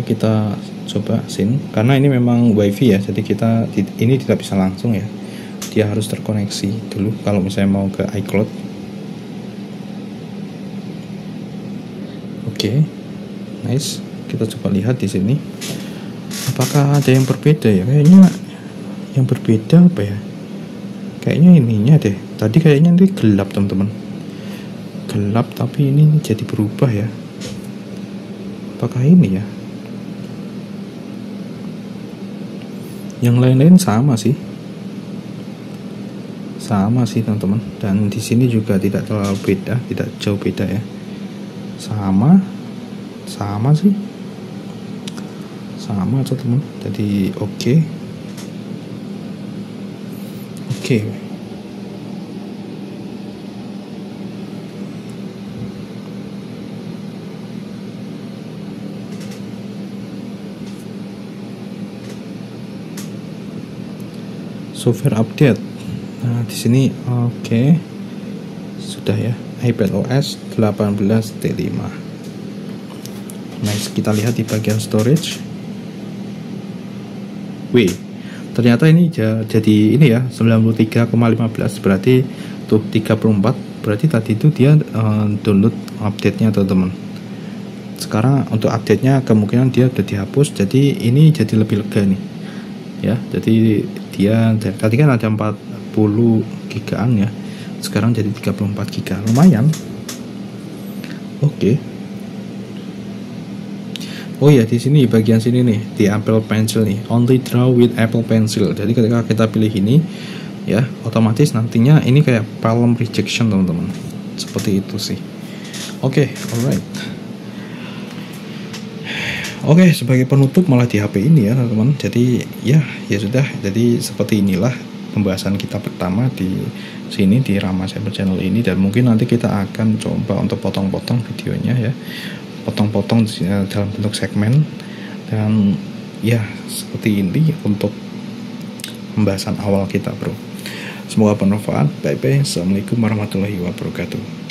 kita coba sync karena ini memang WiFi ya. Jadi kita ini tidak bisa langsung ya. Dia harus terkoneksi dulu kalau misalnya mau ke iCloud. Oke, nice. Kita coba lihat di sini. Apakah ada yang berbeda ya? Kayaknya yang berbeda apa ya? Kayaknya ininya deh. Tadi kayaknya ini gelap teman-teman. Gelap tapi ini jadi berubah ya. Apakah ini ya? Yang lain-lain sama sih. Sama sih teman-teman. Dan di sini juga tidak terlalu beda, tidak jauh beda ya. Sama sih. Sama teman-teman. Jadi oke. Software update. Nah, di sini oke. Sudah ya. iPadOS 18.5. Nice, kita lihat di bagian storage. Ternyata ini jadi ini ya 93,15, berarti tuh 34, berarti tadi itu dia download update-nya teman-teman. Sekarang untuk update-nya kemungkinan dia udah dihapus, jadi ini jadi lebih lega nih ya. Jadi dia tadi kan ada 40 gigaan ya, sekarang jadi 34 giga, lumayan. Oh ya, di sini bagian sini nih, di Apple Pencil nih, only draw with Apple Pencil. Jadi ketika kita pilih ini, ya otomatis nantinya ini kayak palm rejection teman-teman. Seperti itu sih. Oke, alright. Oke, sebagai penutup malah di HP ini ya teman-teman. Jadi ya sudah. Jadi seperti inilah pembahasan kita pertama di sini di Rama Cyber Channel ini, dan mungkin nanti kita akan coba untuk potong-potong videonya ya. Potong-potong dalam bentuk segmen, dan ya seperti ini untuk pembahasan awal kita bro. Semoga bermanfaat. Bye bye. Assalamualaikum warahmatullahi wabarakatuh.